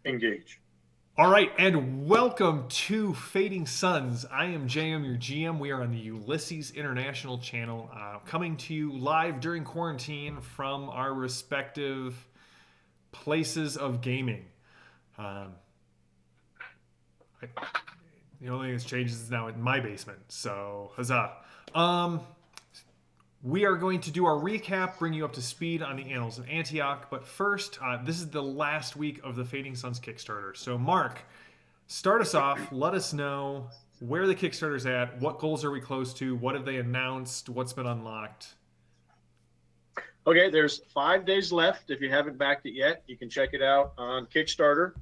Engage. All right, and welcome to Fading Suns. I am JM, your GM. We are on the Ulysses International channel, coming to you live during quarantine from our respective places of gaming. Um, I, the only thing that's changed is now in my basement, so huzzah. Um, we are going to do our recap, bring you up to speed on the Annals of Antioch, but first, this is the last week of the Fading Suns Kickstarter. So, Mark, start us off. Let us know where the Kickstarter's at. What goals are we close to? What have they announced? What's been unlocked? Okay, there's 5 days left. If you haven't backed it yet, you can check it out on Kickstarter.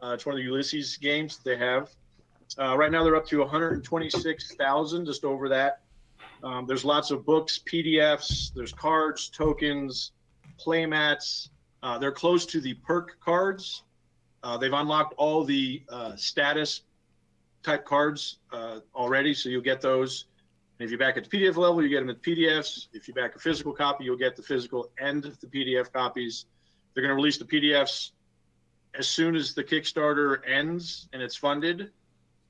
It's one of the Ulysses games they have. Right now, they're up to 126,000, just over that. There's lots of books, PDFs. There's cards, tokens, playmats. They're close to the perk cards. They've unlocked all the status type cards already, so you'll get those. And if you back at the PDF level, you get them at PDFs. If you back a physical copy, you'll get the physical and the PDF copies. They're going to release the PDFs as soon as the Kickstarter ends and it's funded.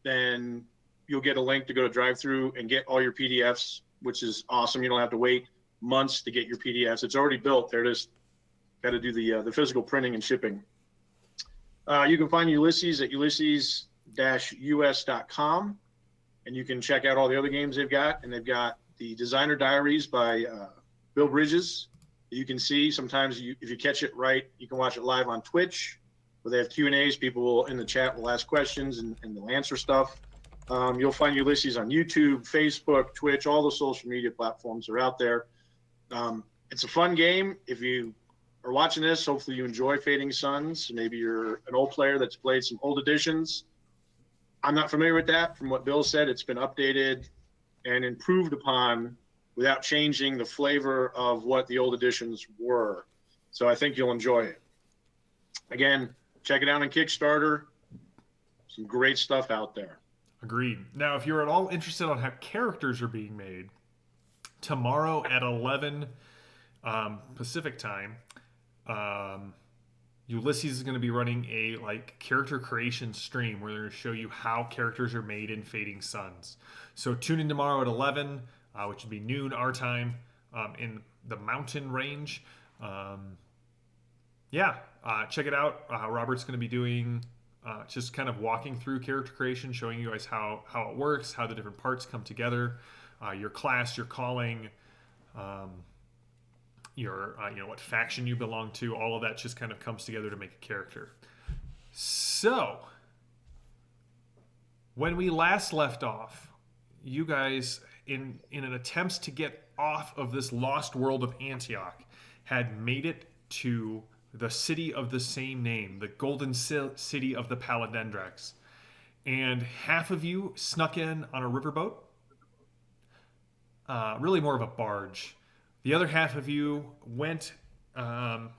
Then you'll get a link to go to drive-through and get all your PDFs, which is awesome. You don't have to wait months to get your PDFs. It's already built. They're just got to do the physical printing and shipping. You can find Ulysses at ulysses-us.com. And you can check out all the other games they've got. And they've got the Designer Diaries by Bill Bridges. You can see sometimes if you catch it right, you can watch it live on Twitch, where they have Q&As. People will, in the chat, will ask questions and they'll answer stuff. You'll find Ulysses on YouTube, Facebook, Twitch. All the social media platforms are out there. It's a fun game. If you are watching this, hopefully you enjoy Fading Suns. Maybe you're an old player that's played some old editions. I'm not familiar with that. From what Bill said, it's been updated and improved upon without changing the flavor of what the old editions were. So I think you'll enjoy it. Again, check it out on Kickstarter. Some great stuff out there. Agreed. Now, if you're at all interested on how characters are being made, tomorrow at 11 Pacific time, Ulysses is going to be running a character creation stream where they're going to show you how characters are made in Fading Suns. So tune in tomorrow at 11, which would be noon our time, in the mountain range. Check it out. Robert's going to be doing just kind of walking through character creation, showing you guys how it works, how the different parts come together, your class, your calling, your what faction you belong to. All of that just kind of comes together to make a character. So when we last left off, you guys, in an attempt to get off of this lost world of Antioch, had made it to the city of the same name, the golden city of the Paladendrex. And half of you snuck in on a riverboat, really more of a barge. The other half of you went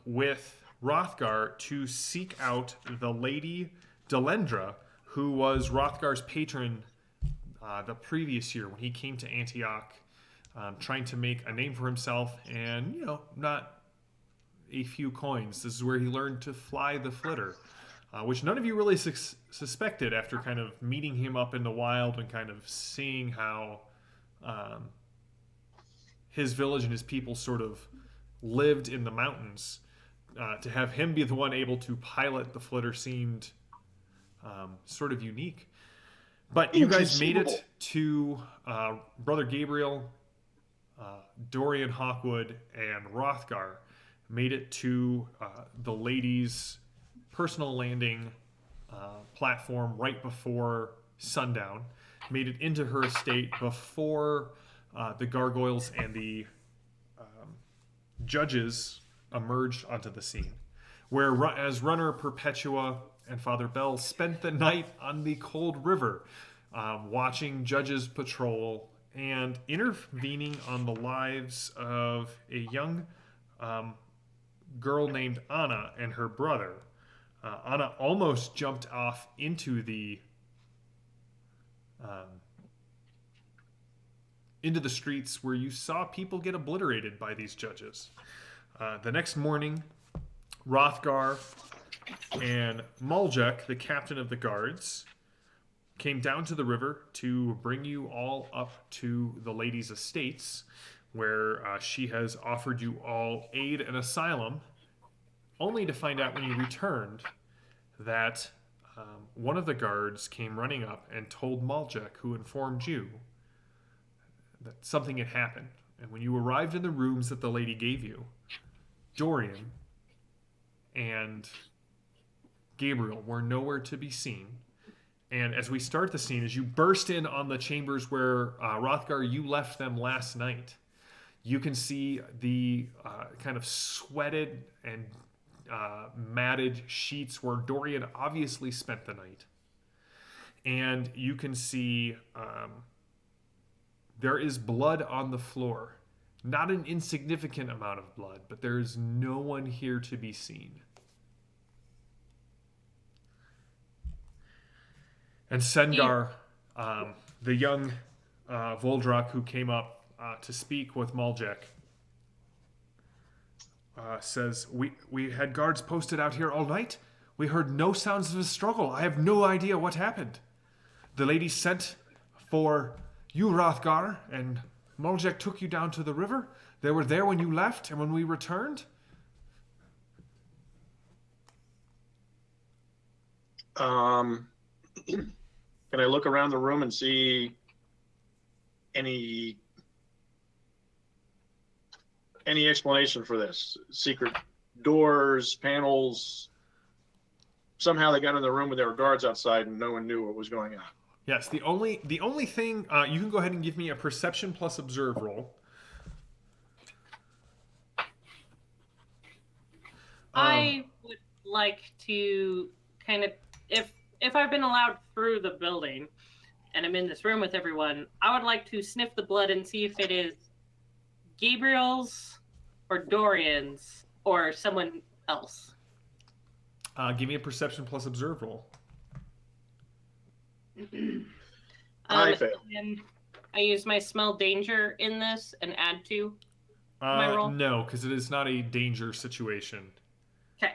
with Rothgar to seek out the Lady Delendra, who was Rothgar's patron the previous year when he came to Antioch, trying to make a name for himself and, not a few coins. This is where he learned to fly the flitter, which none of you really suspected after kind of meeting him up in the wild and kind of seeing how his village and his people sort of lived in the mountains. To have him be the one able to pilot the flitter seemed sort of unique. But you guys made it to Brother Gabriel, Dorian Hawkwood, and Rothgar. Made it to the lady's personal landing platform right before sundown. Made it into her estate before the gargoyles and the judges emerged onto the scene, where as runner Perpetua and Father Bell spent the night on the cold river, watching judges patrol and intervening on the lives of a young girl named Anna and her brother. Anna almost jumped off into the streets where you saw people get obliterated by these judges. The next morning, Rothgar And Muljek, the captain of the guards, came down to the river to bring you all up to the lady's estates, where she has offered you all aid and asylum, only to find out when you returned that one of the guards came running up and told Muljek, who informed you, that something had happened. And when you arrived in the rooms that the lady gave you, Dorian and Gabriel were nowhere to be seen. And as we start the scene, as you burst in on the chambers where Rothgar, you left them last night, you can see the kind of sweated and matted sheets where Dorian obviously spent the night. And you can see there is blood on the floor. Not an insignificant amount of blood, but there is no one here to be seen. And Sengar, the young Voldrak who came up to speak with Muljek, says, we had guards posted out here all night. We heard no sounds of a struggle. I have no idea what happened. The lady sent for you, Rothgar, and Muljek took you down to the river. They were there when you left and when we returned. Can I look around the room and see any explanation for this? Secret doors, panels. Somehow they got in the room when there were guards outside and no one knew what was going on. Yes, the only thing you can go ahead and give me a perception plus observe roll. I would like to kind of, if I've been allowed through the building and I'm in this room with everyone, I would like to sniff the blood and see if it is Gabriel's or Dorian's or someone else. Give me a perception plus observe roll. I fail. And I use my smell danger in this and add to my roll? No, because it is not a danger situation. Okay.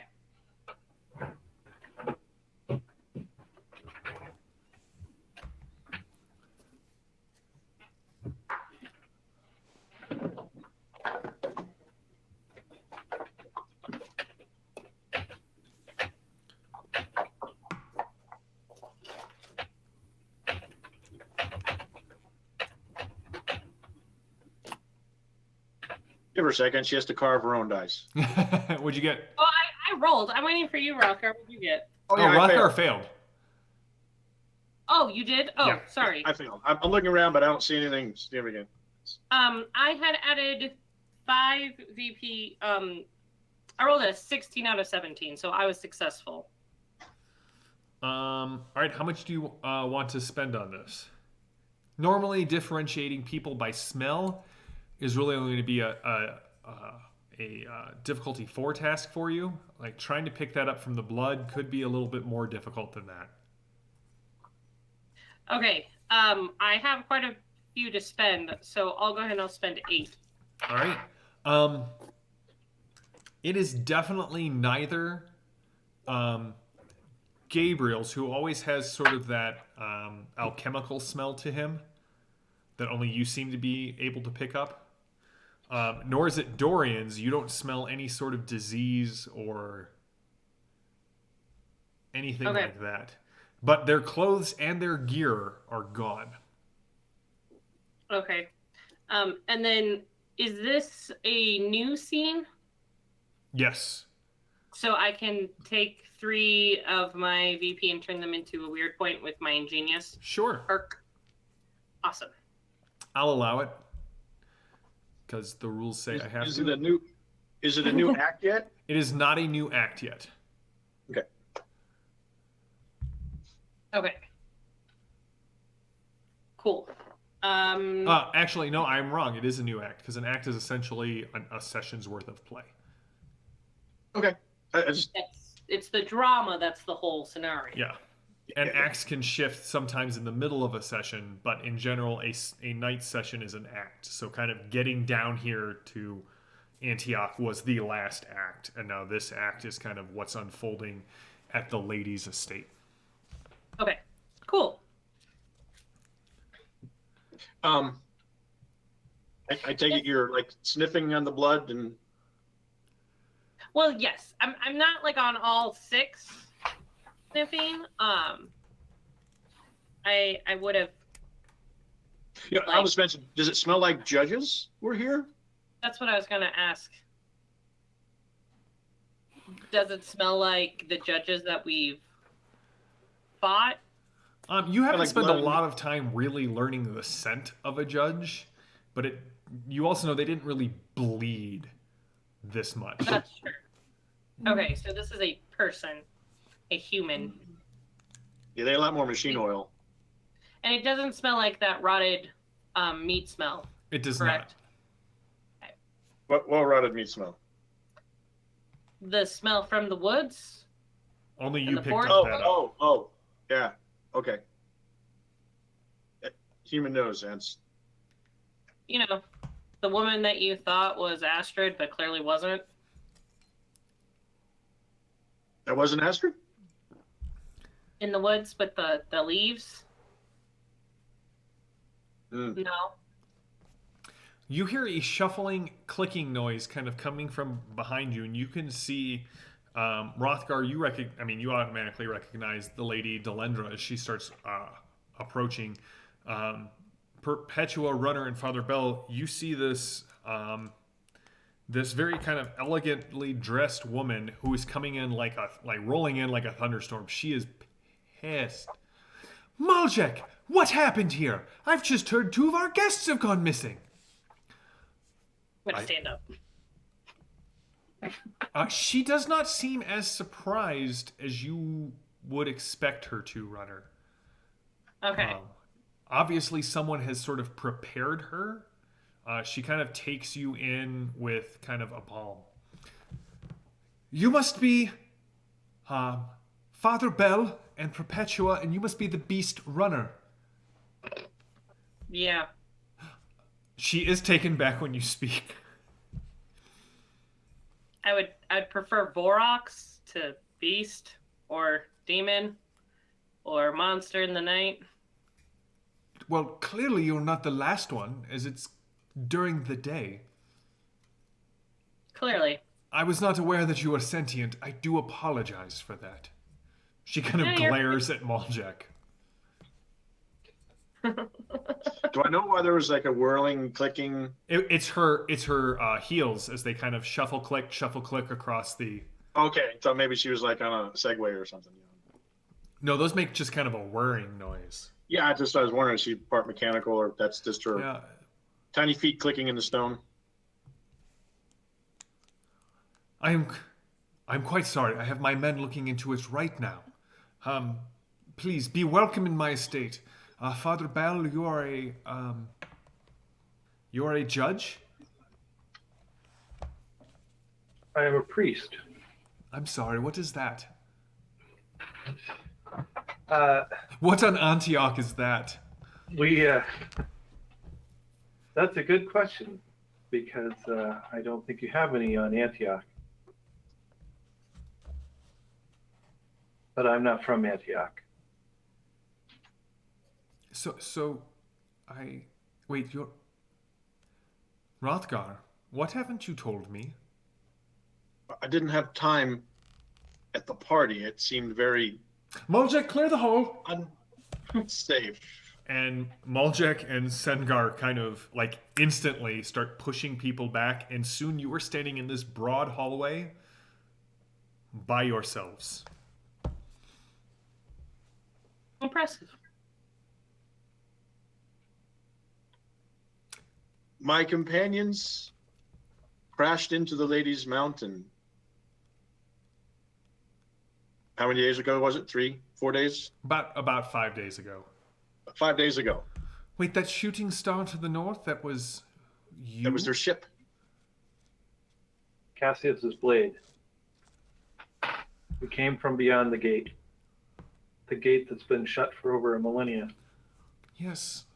Give her a second. She has to carve her own dice. What'd you get? Oh, I rolled. I'm waiting for you, Rothgar. What'd you get? Oh, Rothgar failed. Oh, you did? Oh, Yeah. sorry. I failed. I'm looking around, but I don't see anything significant. I had added 5 VP. I rolled a 16 out of 17, so I was successful. All right, how much do you want to spend on this? Normally, differentiating people by smell is really only going to be a difficulty 4 task for you. Like trying to pick that up from the blood could be a little bit more difficult than that. Okay. I have quite a few to spend, so I'll go ahead and I'll spend 8. All right. It is definitely neither Gabriel's, who always has sort of that alchemical smell to him that only you seem to be able to pick up. Nor is it Dorian's. You don't smell any sort of disease or anything like that. But their clothes and their gear are gone. Okay. And then, is this a new scene? Yes. So I can take 3 of my VP and turn them into a weird point with my ingenious Sure. perk. Awesome. I'll allow it. Because the rules say I have Is to. it a new act yet? It is not a new act yet. Okay. Okay. Cool. Actually, no, I'm wrong. It is a new act because an act is essentially a session's worth of play. Okay. It's the drama that's the whole scenario. Yeah. And acts can shift sometimes in the middle of a session, but in general, a night session is an act. So kind of getting down here to Antioch was the last act, and now this act is kind of what's unfolding at the lady's estate. Okay, cool. I take it you're like sniffing on the blood and. Well, yes, I'm not like on all six sniffing. I would have. Yeah, I was mentioning. Does it smell like judges were here? That's what I was gonna ask. Does it smell like the judges that we've fought? You haven't like spent blood a lot of time really learning the scent of a judge, but you also know they didn't really bleed this much. That's true. Okay, so this is a person, a human. Yeah, they had a lot more machine oil. And it doesn't smell like that rotted meat smell. It does correct? not. What rotted meat smell? The smell from the woods? Only And you the picked forest? up that up. Oh, yeah. Okay. Human nose, ants. You know, the woman that you thought was Astrid, but clearly wasn't. That wasn't Astrid? In the woods with the leaves? Mm. No. You hear a shuffling, clicking noise kind of coming from behind you, and you can see Rothgar. You automatically recognize the lady Delendra as she starts approaching. Perpetua, Runner, and Father Bell. You see this this very kind of elegantly dressed woman who is coming in like rolling in like a thunderstorm. She is pissed. Maljek, what happened here? I've just heard 2 of our guests have gone missing. I'm gonna stand up. She does not seem as surprised as you would expect her to, Runner. Okay. Obviously, someone has sort of prepared her. She kind of takes you in with kind of a palm. You must be Father Bell and Perpetua, and you must be the Beast Runner. Yeah. She is taken back when you speak. I'd prefer Vorox to Beast or Demon or Monster in the Night. Well, clearly you're not the last one, as it's during the day. Clearly. I was not aware that you were sentient. I do apologize for that. She kind of Yeah, glares at Maljek. Do I know why there was like a whirling, clicking? It's her heels as they kind of shuffle click across the. Okay, so maybe she was like on a Segway or something. No, those make just kind of a whirring noise. Yeah, I was wondering if she's part mechanical or if that's just her Yeah. tiny feet clicking in the stone. I'm quite sorry. I have my men looking into it right now. Please be welcome in my estate. Father Bell, you are a judge? I am a priest. I'm sorry, what is that? What on Antioch is that? That's a good question, because I don't think you have any on Antioch. But I'm not from Antioch. You're... Rothgar, what haven't you told me? I didn't have time at the party. It seemed very Maljek, clear the hall! unsafe. And Maljek and Sengar kind of like instantly start pushing people back, and soon you are standing in this broad hallway by yourselves. Impressive. My companions crashed into the Lady's Mountain. How many days ago was it? 3, 4 days? About 5 days ago. 5 days ago. Wait, that shooting star to the north, that was you? That was their ship. Cassius's blade. We came from beyond the gate. The gate that's been shut for over a millennia. Yes.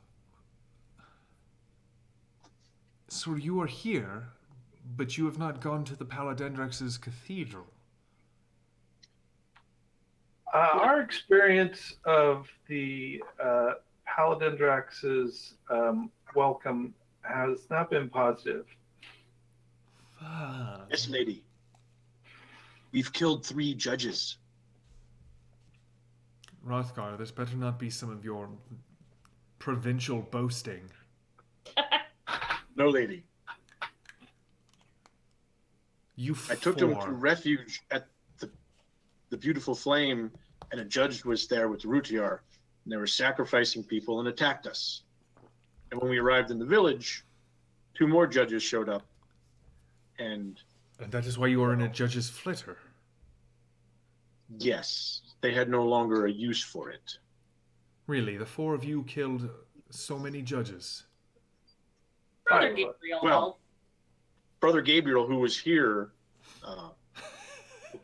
So you are here, but you have not gone to the Paladendrex's cathedral. Our experience of the Paladindrax's welcome has not been positive. Fuck. Yes, lady. We've killed 3 judges. Rothgar, this better not be some of your provincial boasting. No, lady. You I took them to refuge at the beautiful flame, and a judge was there with the Rutiar, and they were sacrificing people and attacked us. And when we arrived in the village, 2 more judges showed up, and that is why you are in a judge's flitter. yes, they had no longer a use for it. Really, the 4 of you killed so many judges. Brother Gabriel. Well, Brother Gabriel, who was here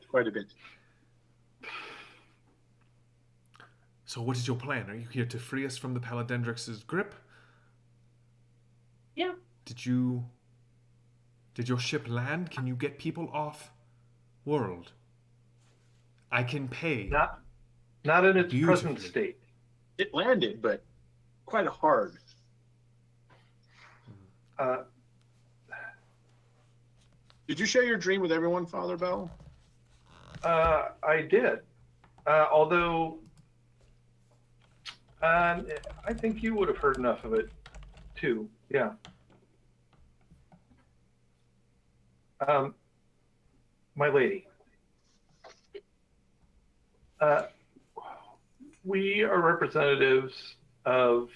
quite a bit. So what is your plan? Are you here to free us from the Paladendrix's grip? Yeah. Did your ship land? Can you get people off world? I can pay. Not in its Beautifully. present state. It landed, but quite hard. Did you share your dream with everyone, Father Bell? I did. Although I think you would have heard enough of it too. Yeah. My lady. We are representatives of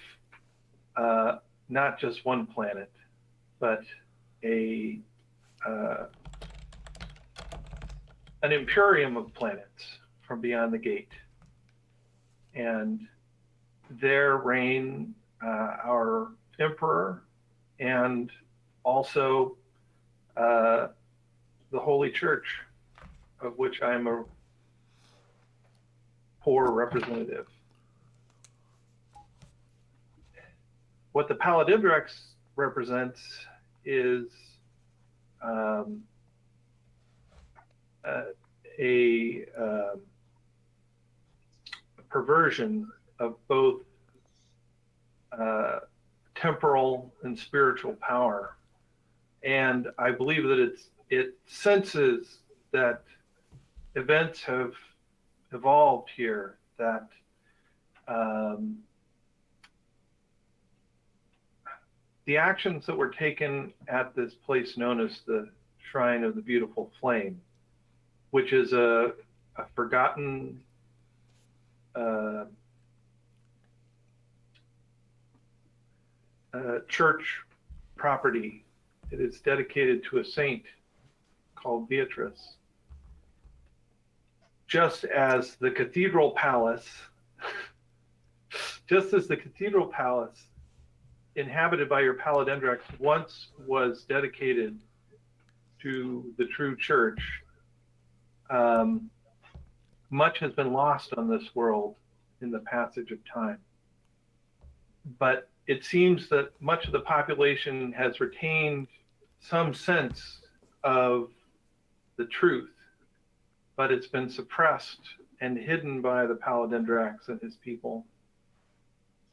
not just one planet, but an imperium of planets from beyond the gate. And there reign our emperor and also the Holy Church, of which I am a poor representative. What the Paladindrax represents is a perversion of both temporal and spiritual power. And I believe that it senses that events have evolved here, that the actions that were taken at this place known as the Shrine of the Beautiful Flame, which is a forgotten church property. It is dedicated to a saint called Beatrice. Just as the cathedral palace, inhabited by your Paladindrax once was dedicated to the true church, much has been lost on this world in the passage of time. But it seems that much of the population has retained some sense of the truth, but it's been suppressed and hidden by the Paladindrax and his people.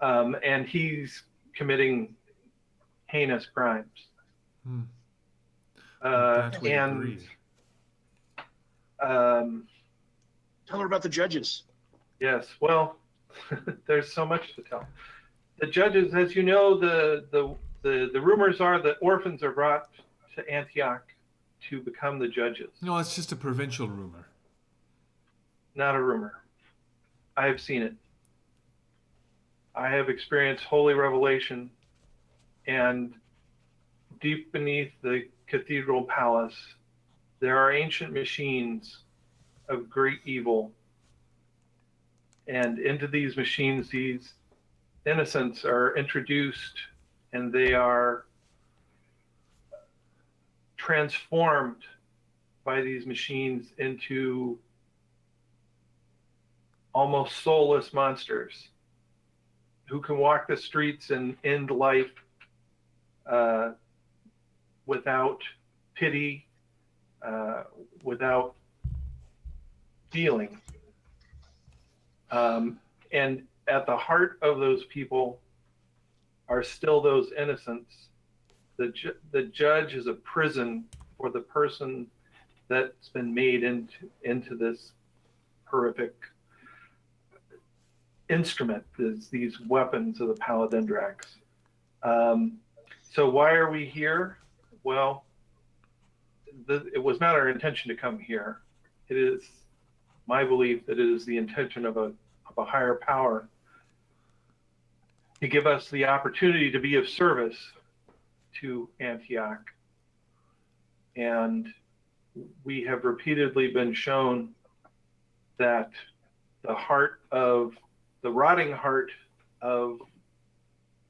And he's committing heinous crimes. That we agree. Tell her about the judges. Yes, well, there's so much to tell. The judges, as you know, the rumors are that orphans are brought to Antioch to become the judges. No, it's just a provincial rumor. Not a rumor. I have seen it. I have experienced holy revelation, and deep beneath the cathedral palace, there are ancient machines of great evil. And into these machines, these innocents are introduced, and they are transformed by these machines into almost soulless monsters who can walk the streets and end life without pity, without feeling. And at the heart of those people are still those innocents. The judge is a prison for the person that's been made into this horrific instrument, these weapons of the Paladindrax. So why are we here? Well, it was not our intention to come here. It is my belief that it is the intention of a higher power to give us the opportunity to be of service to Antioch. And we have repeatedly been shown that the rotting heart of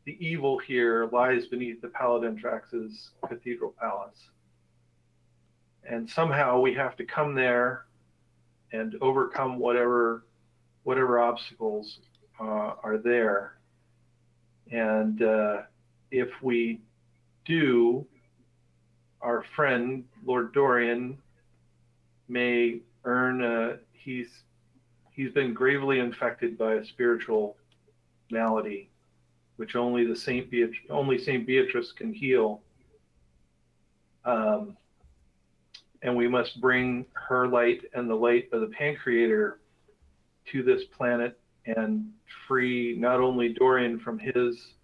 the evil here lies beneath the Paladindrax's cathedral palace. And somehow we have to come there and overcome whatever obstacles are there. And if we do, our friend Lord Dorian may earn he's been gravely infected by a spiritual malady, which only Saint Beatrice can heal. And we must bring her light and the light of the Pancreator to this planet and free not only Dorian from his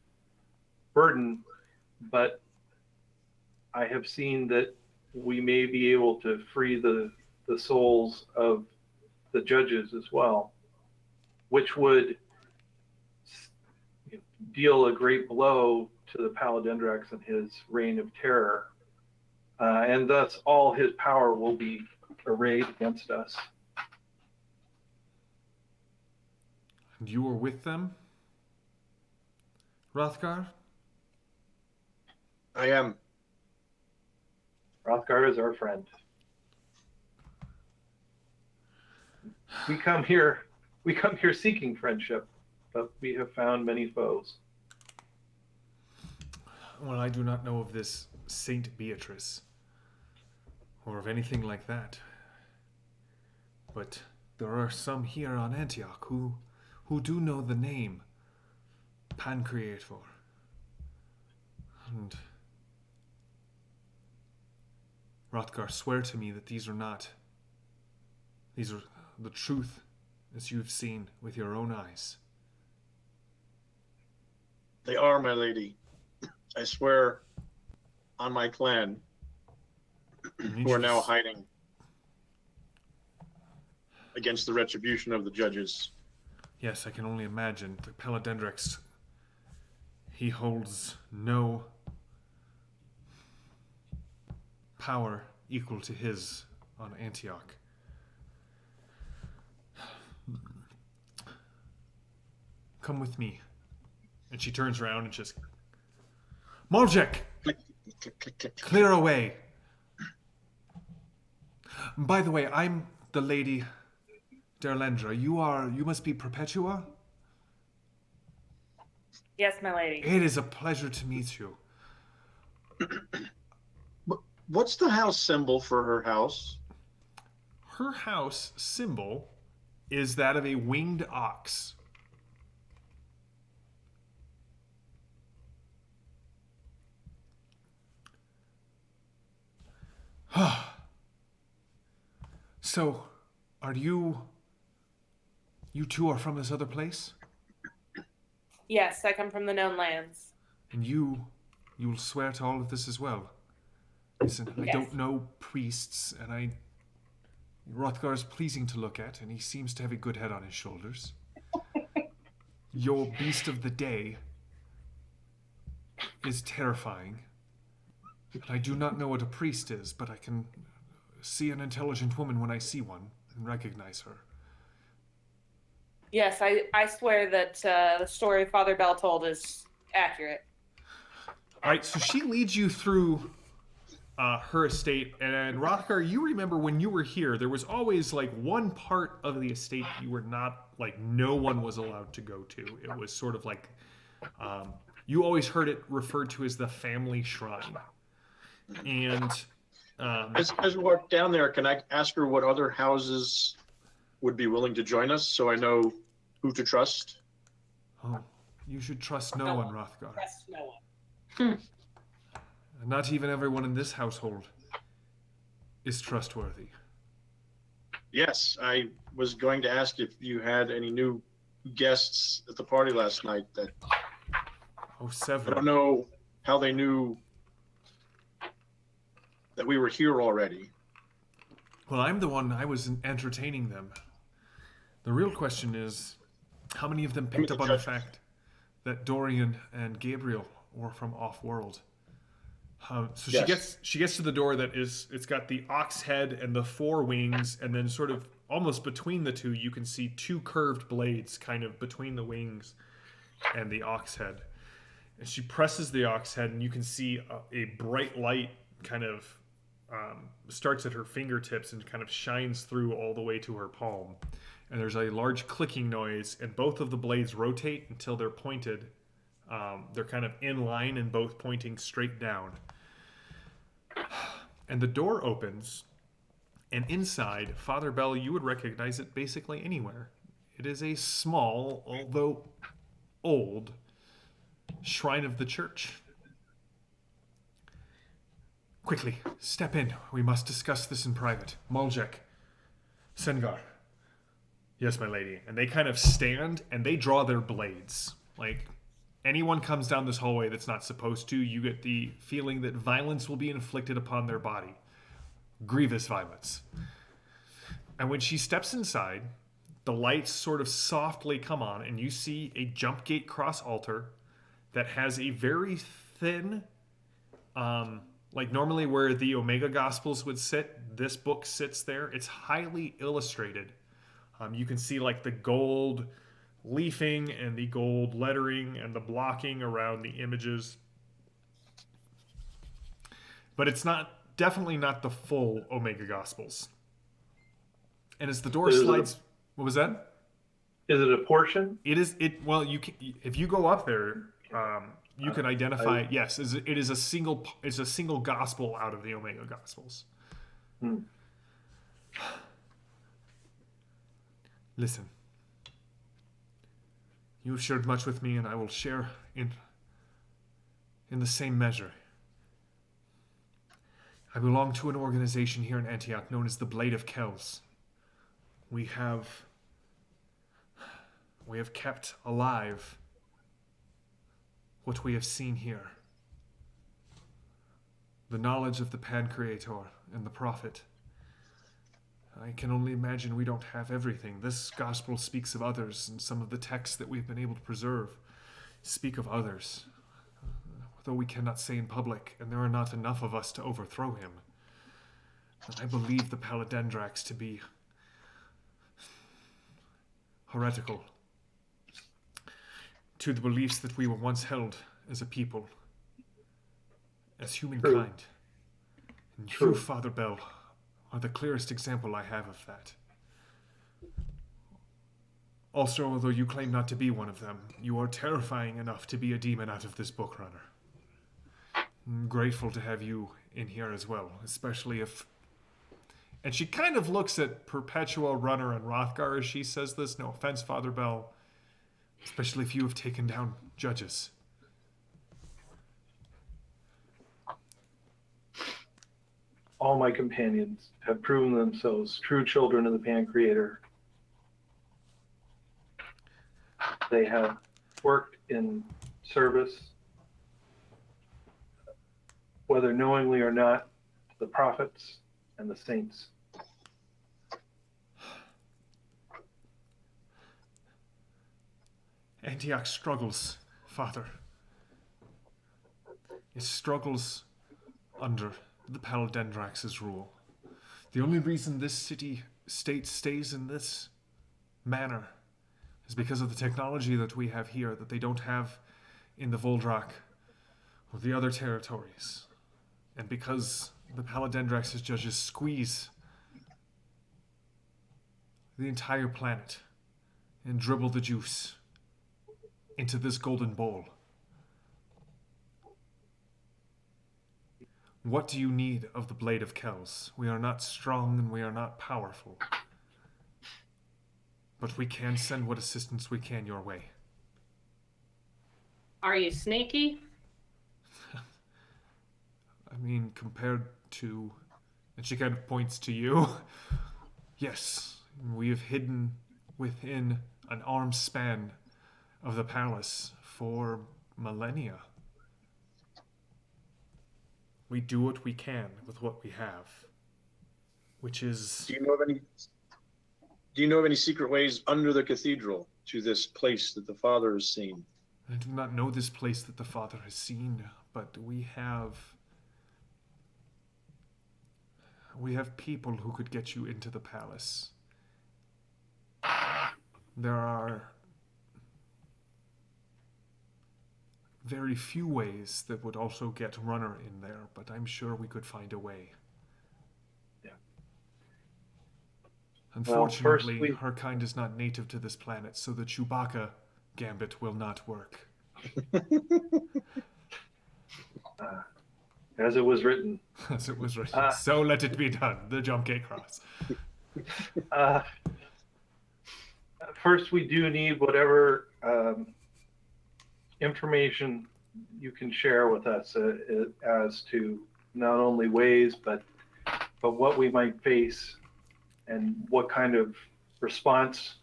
burden, but I have seen that we may be able to free the souls of the judges as well, which would deal a great blow to the Paladindrax and his reign of terror. And thus all his power will be arrayed against us. And you were with them, Hrothgar? I am. Hrothgar is our friend. We come here seeking friendship, but we have found many foes. Well, I do not know of this Saint Beatrice, or of anything like that. But there are some here on Antioch who do know the name Pancreator. And Hrothgar, swear to me that these are the truth as you've seen with your own eyes. They are, my lady. I swear on my clan, who are now hiding against the retribution of the judges. Yes, I can only imagine. The Paladindrax, he holds no power equal to his on Antioch. Come with me. And she turns around and just... Moljek! Click, click, click, click. Clear away. By the way, I'm the Lady Derlendra. You must be Perpetua? Yes, my lady. It is a pleasure to meet you. What's the house symbol for her house? Her house symbol is that of a winged ox. So, are you two are from this other place? Yes, I come from the known lands. And you'll swear to all of this as well? Listen, I Yes. don't know priests, and Hrothgar is pleasing to look at, and he seems to have a good head on his shoulders. Your beast of the day is terrifying. And I do not know what a priest is, but I can see an intelligent woman when I see one and recognize her. Yes, I swear that the story Father Bell told is accurate. All right, so she leads you through her estate, and Hrothgar, you remember when you were here, there was always like one part of the estate you were not, like, no one was allowed to go to. It was sort of like, you always heard it referred to as the family shrine. And As we walk down there, can I ask her what other houses would be willing to join us, so I know who to trust. Oh, you should trust no one, Rothgar. Trust no one. Not even everyone in this household is trustworthy. Yes, I was going to ask if you had any new guests at the party last night. That Oh, I several. don't know how they knew that we were here already. Well, I'm the one, I was entertaining them. The real question is, how many of them picked the up on the judges. fact that Dorian and Gabriel were from off-world? So Yes. she gets to the door that it's got the ox head and the four wings, and then sort of almost between the two, you can see two curved blades kind of between the wings and the ox head. And she presses the ox head, and you can see a bright light kind of starts at her fingertips and kind of shines through all the way to her palm. And there's a large clicking noise, and both of the blades rotate until they're pointed. They're kind of in line and both pointing straight down. And the door opens, and inside, Father Bell, you would recognize it basically anywhere. It is a small, although old, shrine of the church. Quickly, step in. We must discuss this in private. Moljek, Sengar. Yes, my lady. And they kind of stand, and they draw their blades. Like, anyone comes down this hallway that's not supposed to, you get the feeling that violence will be inflicted upon their body. Grievous violence. And when she steps inside, the lights sort of softly come on, and you see a jump gate cross altar that has a very thin, like normally where the Omega Gospels would sit, this book sits there. It's highly illustrated. You can see like the gold leafing and the gold lettering and the blocking around the images. But it's definitely not the full Omega Gospels. And as the door slides, what was that? Is it a portion? It is. Well, you can, if you go up there, you can identify. Yes, it is a single. It's a single gospel out of the Omega Gospels. Listen, you have shared much with me, and I will share in the same measure. I belong to an organization here in Antioch known as the Blade of Kells. We have kept alive what we have seen here. The knowledge of the Pancreator and the Prophet. I can only imagine we don't have everything. This gospel speaks of others, and some of the texts that we've been able to preserve speak of others. Though we cannot say in public, and there are not enough of us to overthrow him. But I believe the Paladendrax to be heretical to the beliefs that we were once held as a people, as humankind. And you, Father Bell, are the clearest example I have of that. Also, although you claim not to be one of them, you are terrifying enough to be a demon out of this book runner. I'm grateful to have you in here as well, especially if... And she kind of looks at Perpetua, Runner, and Rothgar as she says this. No offense, Father Bell. Especially if you have taken down judges. All my companions have proven themselves true children of the Pancreator. They have worked in service, whether knowingly or not, to the prophets and the saints. Antioch struggles, Father. It struggles under the Paladendrax's rule. The only reason this city-state stays in this manner is because of the technology that we have here that they don't have in the Voldrak or the other territories. And because the Paladendrax's judges squeeze the entire planet and dribble the juice into this golden bowl. What do you need of the Blade of Kells? We are not strong and we are not powerful. But we can send what assistance we can your way. Are you sneaky? I mean, compared to... And she kind of points to you. Yes, we have hidden within an arm's span of the palace for millennia. We do what we can with what we have, which is... Do you know of any secret ways under the cathedral to this place that the Father has seen? I do not know this place that the Father has seen, but we have people who could get you into the palace. There are very few ways that would also get Runner in there, but I'm sure we could find a way. Yeah. Unfortunately, her kind is not native to this planet, so the Chewbacca gambit will not work. As it was written. As it was written. So let it be done. The jump gate cross. First, we do need whatever information you can share with us as to not only ways, but what we might face and what kind of response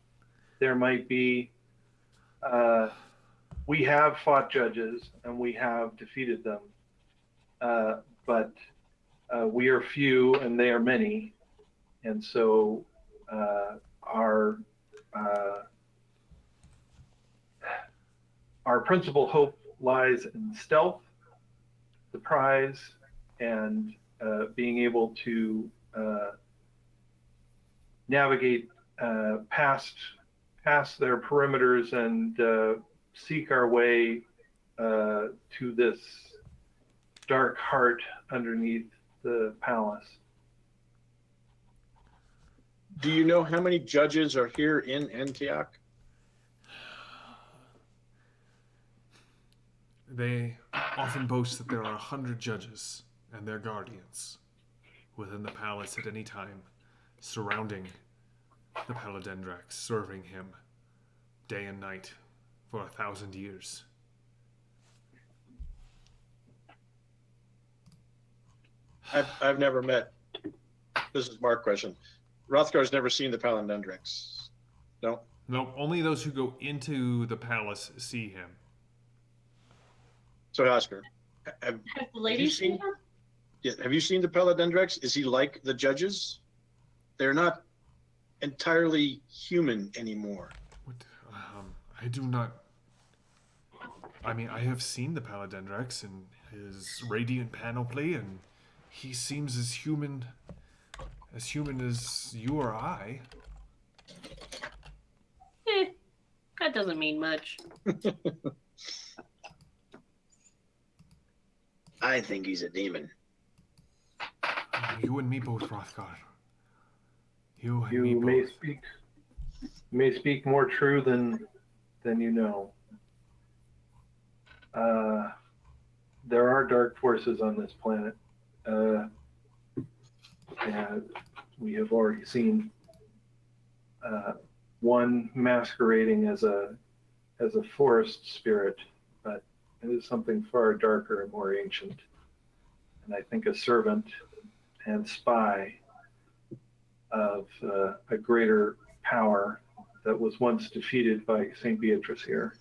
there might be. We have fought judges and we have defeated them, but we are few and they are many, and so our principal hope lies in stealth, surprise, and being able to navigate past their perimeters and seek our way to this dark heart underneath the palace. Do you know how many judges are here in Antioch? They often boast that there are 100 judges and their guardians within the palace at any time, surrounding the Paladendrax, serving him day and night for 1,000 years. I've never met. This is Mark's question. Rothgar's never seen the Paladendrax. No? No, only those who go into the palace see him. So Oscar, Have the ladies seen her? have you seen the Paladendrax? Is he like the judges? They're not entirely human anymore. What? I do not... I mean, I have seen the Paladendrax in his radiant panoply, and he seems as human as you or I. That doesn't mean much. I think he's a demon. You and me both, Rothgar. You and You me both. may speak more true than you know. There are dark forces on this planet, and we have already seen one masquerading as a forest spirit, but it is something far darker and more ancient. And I think a servant and spy of a greater power that was once defeated by St. Beatrice here.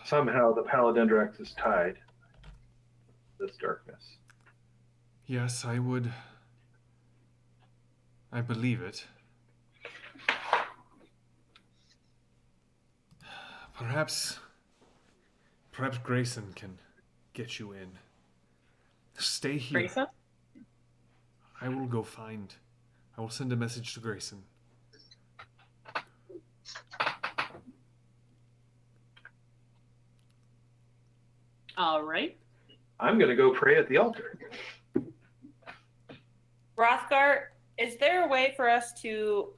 Somehow the Paladendrax is tied to this darkness. Yes, I believe it. Perhaps Grayson can get you in. Stay here. Grayson? I will send a message to Grayson. All right. I'm going to go pray at the altar. Rothgar, is there a way for us to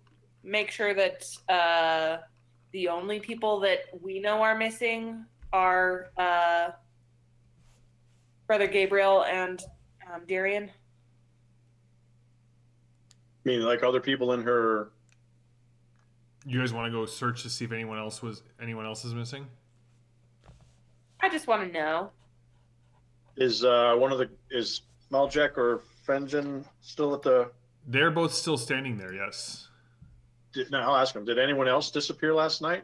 make sure that the only people that we know are missing are Brother Gabriel and Darian? mean, like other people in her. You guys want to go search to see if anyone else is missing? I just want to know. Is is Maljek or Fenjen still at the? They're both still standing there. Yes. No, I'll ask them. Did anyone else disappear last night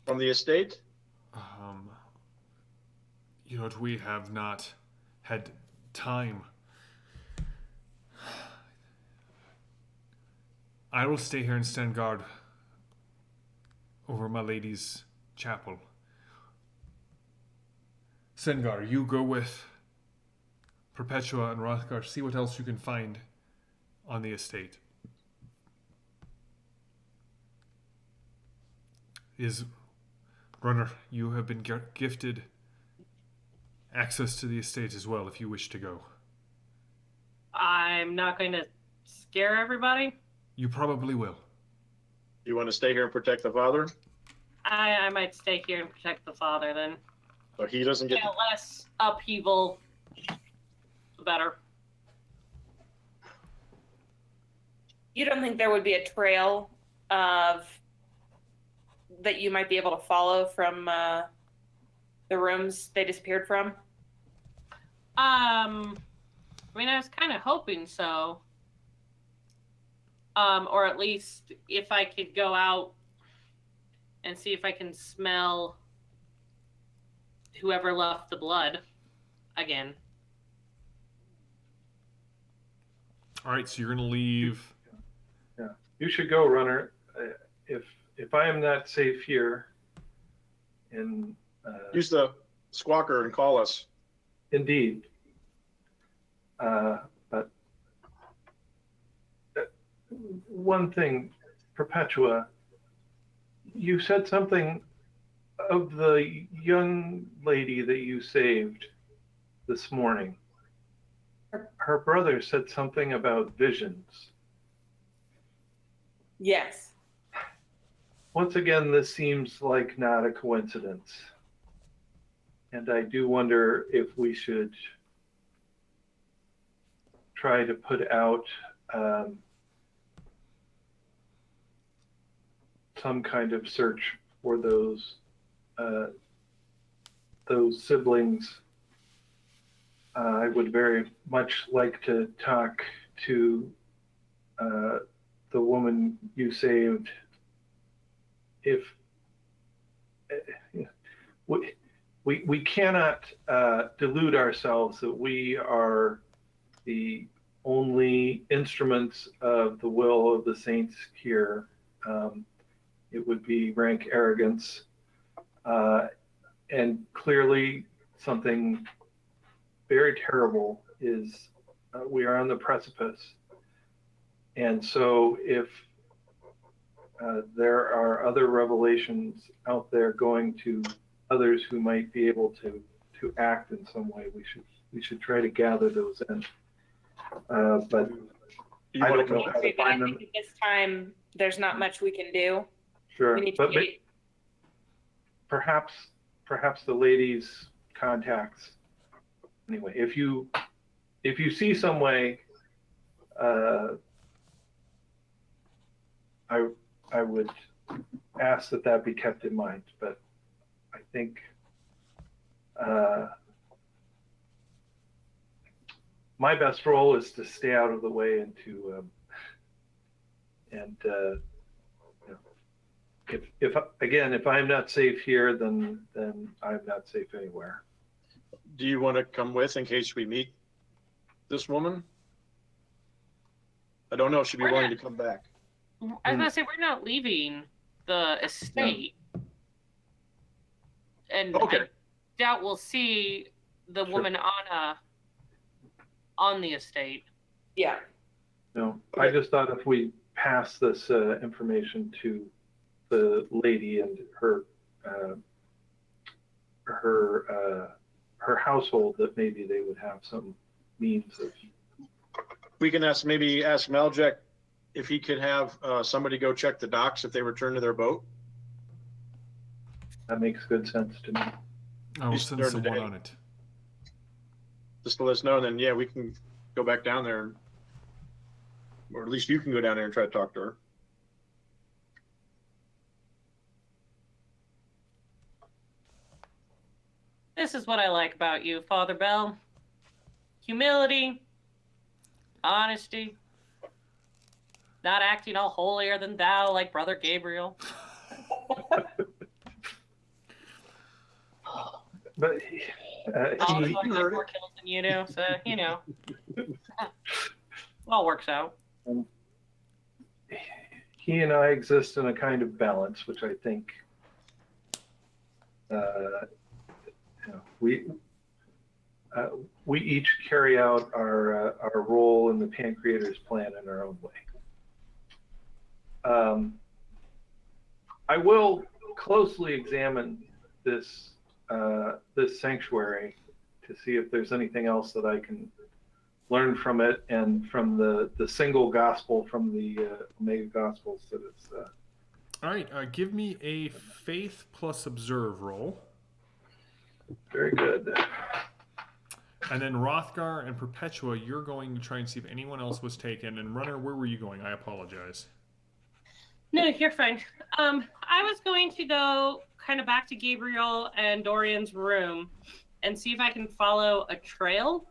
from the estate? We have not had time. I will stay here and stand guard over my lady's chapel. Sengar, you go with Perpetua and Rothgar. See what else you can find on the estate. Runner, you have been gifted access to the estate as well if you wish to go. I'm not going to scare everybody. You probably will. You want to stay here and protect the father? I might stay here and protect the father then. So he doesn't get. Less upheaval, the better. You don't think there would be a trail of that you might be able to follow from the rooms they disappeared from? I mean, I was kind of hoping so. Or at least if I could go out and see if I can smell whoever left the blood again. All right, so you're going to leave. Yeah, you should go, Runner. If I am not safe here, and Use the squawker and call us. indeed, but one thing, Perpetua, you said something of the young lady that you saved this morning. Her brother said something about visions. Yes. Once again, this seems like not a coincidence. And I do wonder if we should try to put out some kind of search for those siblings. I would very much like to talk to the woman you saved. If we cannot delude ourselves that we are the only instruments of the will of the saints here. It would be rank arrogance, and clearly something very terrible is we are on the precipice. And so if there are other revelations out there going to others who might be able to act in some way, we should try to gather those in. But You I want don't to know come how to But I find them. think at this time, there's not much we can do. Sure, We need to but get, perhaps the ladies' contacts. Anyway, if you see some way, I would ask that be kept in mind. But I think my best role is to stay out of the way and to if I'm not safe here, then I'm not safe anywhere. Do you want to come with in case we meet this woman? I don't know if she'd be willing to come back. I was going to say, we're not leaving the estate. And Okay. I doubt we'll see the woman Anna on the estate. yeah. No, I just thought if we pass this information to the lady and her household, that maybe they would have some means of. We can ask Maljek if he could have somebody go check the docks if they return to their boat. That makes good sense to me. I will He's send there someone today. on it. Just to let us know, and then we can go back down there, or at least you can go down there and try to talk to her. This is what I like about you, Father Bell. Humility, honesty, not acting all holier than thou like Brother Gabriel. But Also, he, I get more kills than you do, so, you know. All works out. he and I exist in a kind of balance, which I think we each carry out our role in the Pancreator's plan in our own way. I will closely examine this this sanctuary to see if there's anything else that I can learn from it and from the single gospel from the Omega Gospels that it's. All right, give me a faith plus observe roll. Very good. And then Rothgar and Perpetua, you're going to try and see if anyone else was taken. And Runner, where were you going? I apologize. No, you're fine. I was going to go kind of back to Gabriel and Dorian's room and see if I can follow a trail.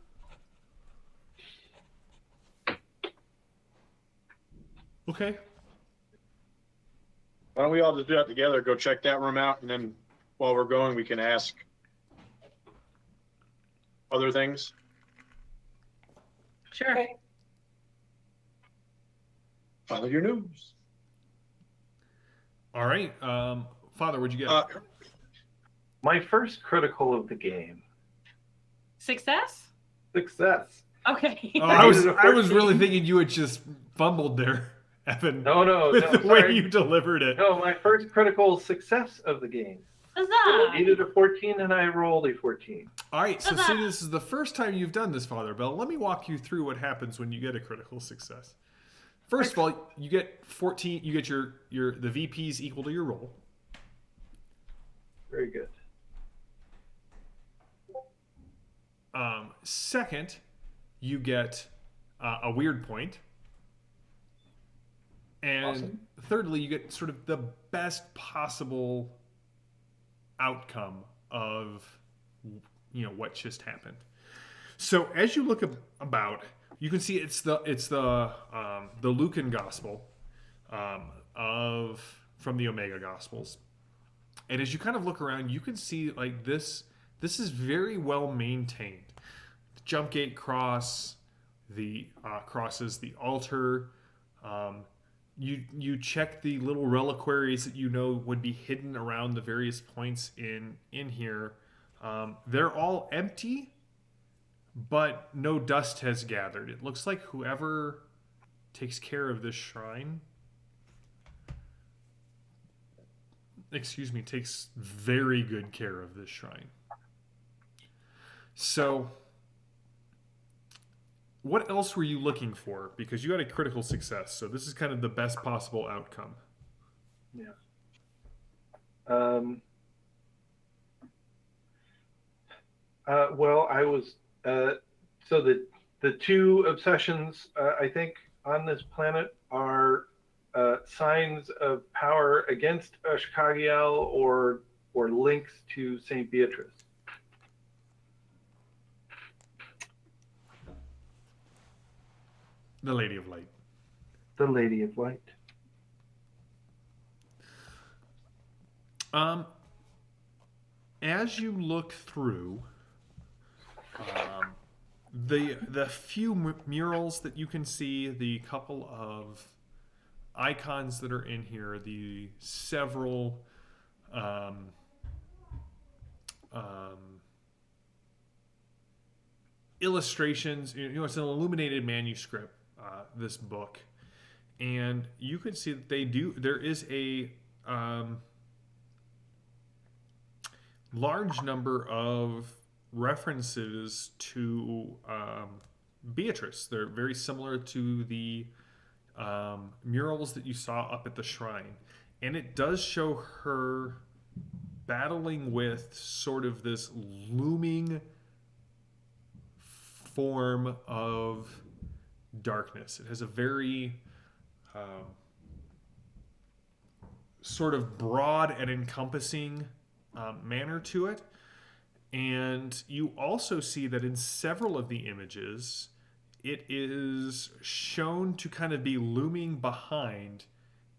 Okay. Why don't we all just do that together? Go check that room out, and then while we're going, we can ask other things. Sure. Okay. Follow your news. All right. Father, what'd you get? My first critical of the game. Success? Success. Okay. Oh, I was really thinking you had just fumbled there, Evan. No, with the way sorry. you delivered it. No, my first critical success of the game. Huzzah! Needed a 14 and I rolled a 14. All right, so Huzzah! seeing this is the first time you've done this, Father Bell, let me walk you through what happens when you get a critical success. First of all, you get 14. You get the VPs equal to your roll. Very good. Second, you get a weird point. And Awesome. thirdly, you get sort of the best possible outcome of what just happened. So as you look about, you can see it's the Lucan Gospel from the Omega Gospels, and as you kind of look around, you can see like this is very well maintained. The jump gate cross, the crosses, the altar. You check the little reliquaries that you know would be hidden around the various points in here. They're all empty, but no dust has gathered. It looks like whoever takes care of this shrine, takes very good care of this shrine. So, what else were you looking for? Because you had a critical success, so this is kind of the best possible outcome. Yeah. Well, I was so the two obsessions I think on this planet are signs of power against Ashkagiel or links to Saint Beatrice. The Lady of Light. The Lady of Light. As you look through the few murals that you can see, the couple of icons that are in here, the several illustrations, it's an illuminated manuscript, this book, and you can see that there is a large number of references to Beatrice. They're very similar to the murals that you saw up at the shrine, and it does show her battling with sort of this looming form of darkness. It has a very sort of broad and encompassing manner to it. And you also see that in several of the images, it is shown to kind of be looming behind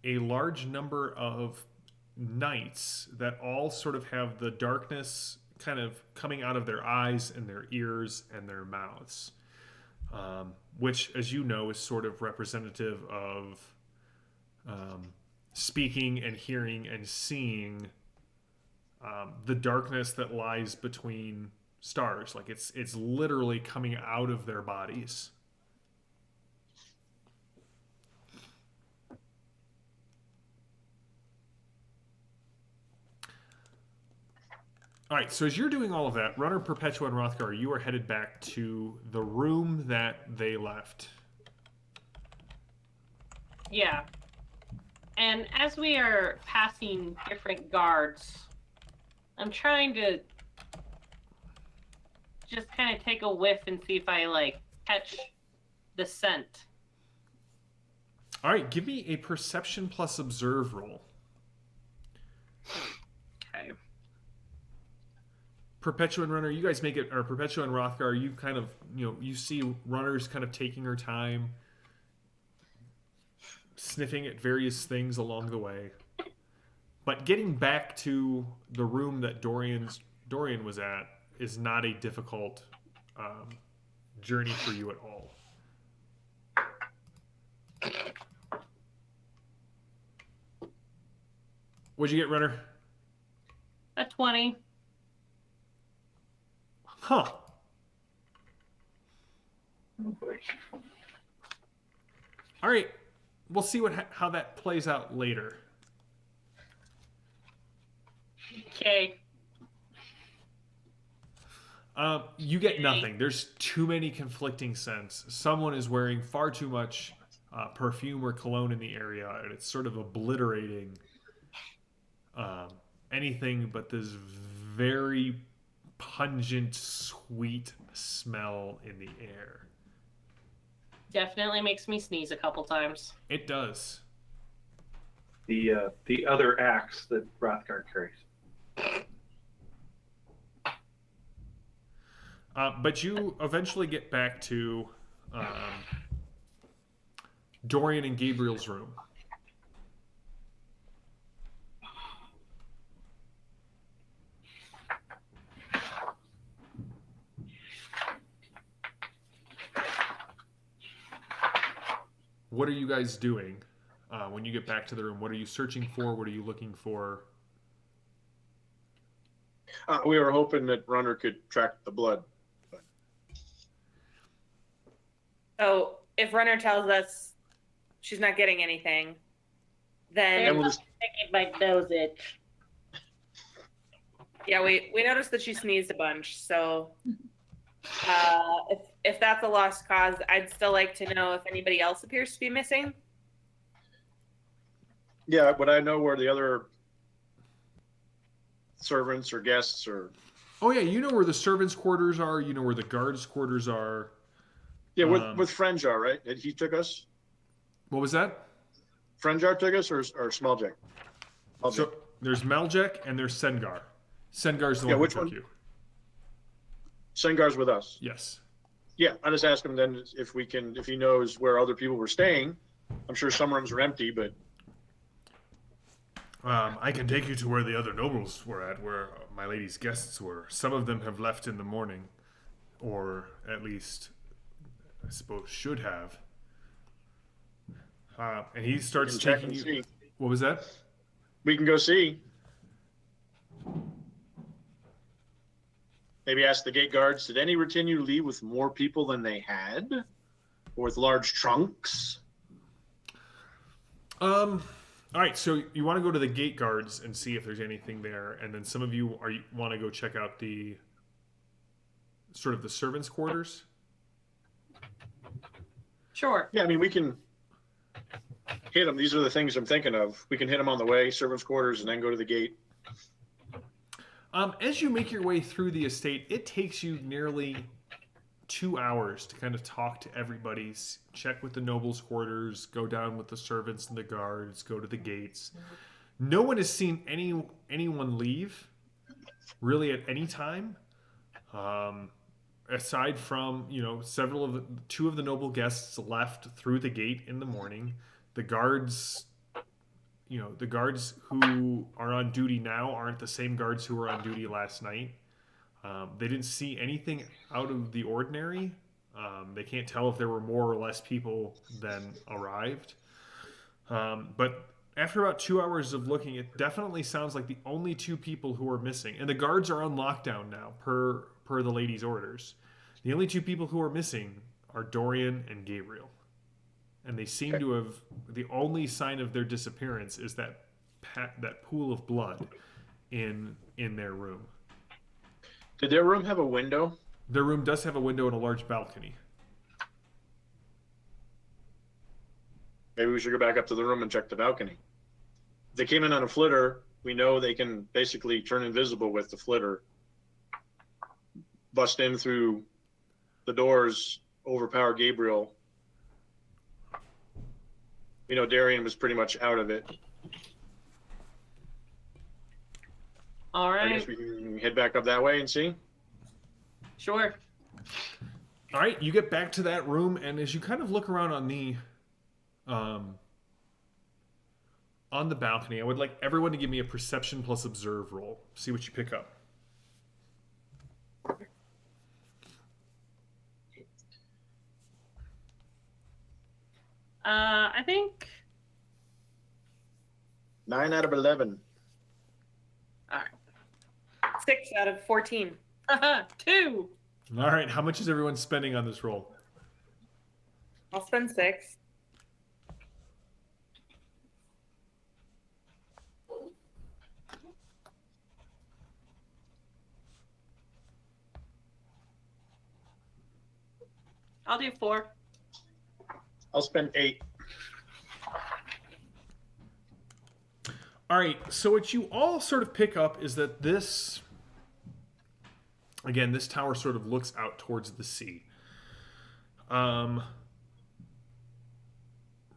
a large number of knights that all sort of have the darkness kind of coming out of their eyes and their ears and their mouths, which, as you know, is sort of representative of speaking and hearing and seeing the darkness that lies between stars. Like it's literally coming out of their bodies. All right, so as you're doing all of that, Runner, Perpetua, and Rothgar, you are headed back to the room that they left. Yeah. And as we are passing different guards, I'm trying to just kind of take a whiff and see if I, like, catch the scent. All right, give me a perception plus observe roll. Okay. Perpetua and Runner, you guys make it, or Perpetua and Rothgar, you kind of, you see Runner's kind of taking her time, sniffing at various things along the way. But getting back to the room that Dorian was at is not a difficult journey for you at all. What'd you get, Runner? A 20. Huh. All right. We'll see how that plays out later. Okay. You get nothing. There's too many conflicting scents. Someone is wearing far too much perfume or cologne in the area, and it's sort of obliterating anything but this very pungent, sweet smell in the air. Definitely makes me sneeze a couple times. It does. The other axe that Rothgar carries. But you eventually get back to Dorian and Gabriel's room. What are you guys doing when you get back to the room? What are you searching for? What are you looking for? We were hoping that Runner could track the blood. So if Runner tells us she's not getting anything, then And we'll just, Making my nose itch. yeah, we noticed that she sneezed a bunch. So if that's a lost cause, I'd still like to know if anybody else appears to be missing. yeah, would I know where the other servants or guests or? Oh yeah, you know where the servants' quarters are. You know where the guards' quarters are. Yeah, with Frenjar, right? He took us. What was that? Frenjar took us, or Smalljek? So there's Meljek and there's Sengar. Sengar's the Yeah, one who which took one? you. Sengar's with us. Yes. Yeah, I just asked him then if he knows where other people were staying. I'm sure some rooms are empty, but I can take you to where the other nobles were at, where my lady's guests were. Some of them have left in the morning, or at least, I suppose, should have. And he starts we can check taking and you. see. What was that? We can go see. Maybe ask the gate guards, did any retinue leave with more people than they had? Or with large trunks? All right, so you want to go to the gate guards and see if there's anything there, and then some of you want to go check out the sort of the servants' quarters. Sure. Yeah, I mean, we can hit them. These are the things I'm thinking of. We can hit them on the way, servants' quarters, and then go to the gate. As you make your way through the estate, it takes you nearly 2 hours to kind of talk to everybody, check with the nobles' quarters, go down with the servants and the guards, go to the gates. No one has seen anyone leave, really, at any time. Aside from, two of the noble guests left through the gate in the morning. The guards who are on duty now aren't the same guards who were on duty last night. They didn't see anything out of the ordinary. They can't tell if there were more or less people than arrived. But after about 2 hours of looking, it definitely sounds like the only 2 people who are missing, and the guards are on lockdown now, per the lady's orders. The only 2 people who are missing are Dorian and Gabriel. And they seem to have, the only sign of their disappearance is that pool of blood in their room. Did their room have a window? Their room does have a window and a large balcony. Maybe we should go back up to the room and check the balcony. If they came in on a flitter, we know they can basically turn invisible with the flitter, bust in through the doors, overpower Gabriel. We know Darian was pretty much out of it. All I right. guess we can head back up that way and see. Sure. All right, you get back to that room, and as you kind of look around on the balcony, I would like everyone to give me a perception plus observe roll. See what you pick up. I think. 9 out of 11. All 6 out of 14. right. 2. All right, how much is everyone spending on this roll? I'll spend 6. I'll do 4. I'll spend 8. All right, so what you all sort of pick up is that this tower sort of looks out towards the sea.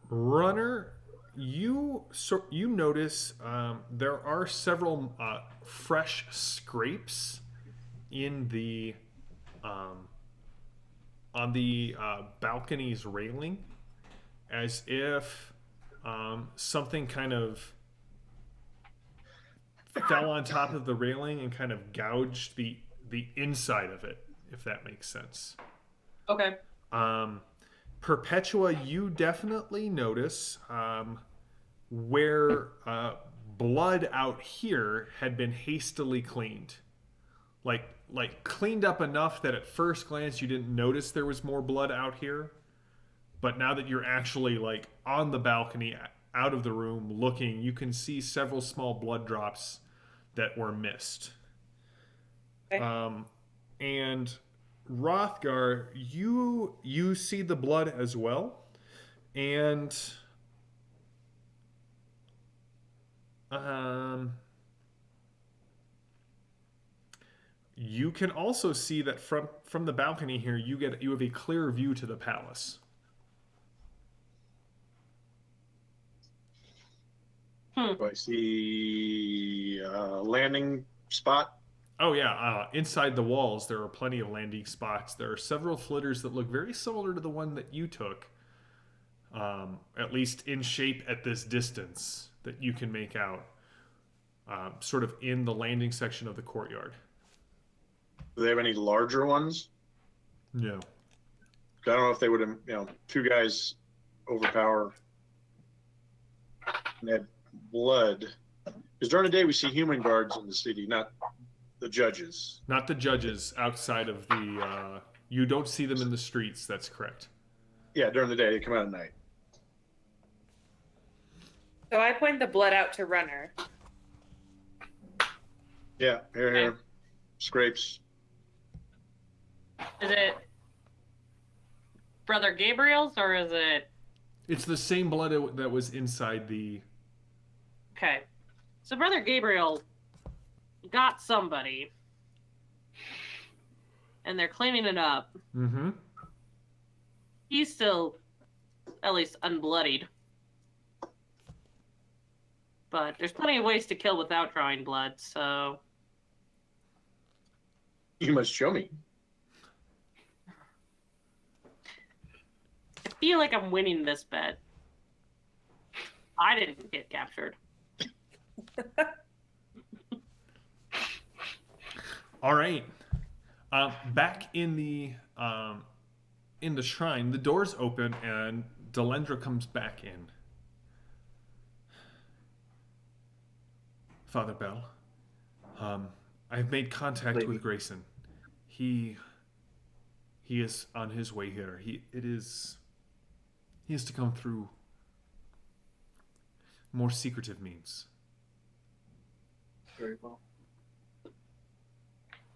Runner, you notice there are several fresh scrapes in the on the balcony's railing, as if something kind of fell on top of the railing and kind of gouged the inside of it, if that makes sense. Okay. Perpetua, you definitely notice where blood out here had been hastily cleaned. Like cleaned up enough that at first glance you didn't notice there was more blood out here. But now that you're actually like on the balcony out of the room looking, you can see several small blood drops that were missed. Okay. And Rothgar, you see the blood as well, and you can also see that from the balcony here, you have a clear view to the palace. Do I see a landing spot? Oh yeah, inside the walls there are plenty of landing spots. There are several flitters that look very similar to the one that you took, at least in shape at this distance that you can make out, sort of in the landing section of the courtyard. Do they have any larger ones? No. I don't know if they would, two guys overpower and had blood. Because during the day we see human guards in the city, not the judges. Not the judges outside of the... you don't see them in the streets, that's correct. Yeah, during the day. They come out at night. So I point the blood out to Runner. Yeah, here. Scrapes. Is it Brother Gabriel's or is it... It's the same blood that was inside the... Okay. So Brother Gabriel got somebody and they're cleaning it up. Mm-hmm. He's still at least unbloodied. But there's plenty of ways to kill without drawing blood, so... You must show me. I feel like I'm winning this bet. I didn't get captured. All right. Back in the shrine, the doors open and Delendra comes back in. Father Bell, I've made contact Lady. with Grayson. He is on his way here. He is to come through more secretive means. Very well.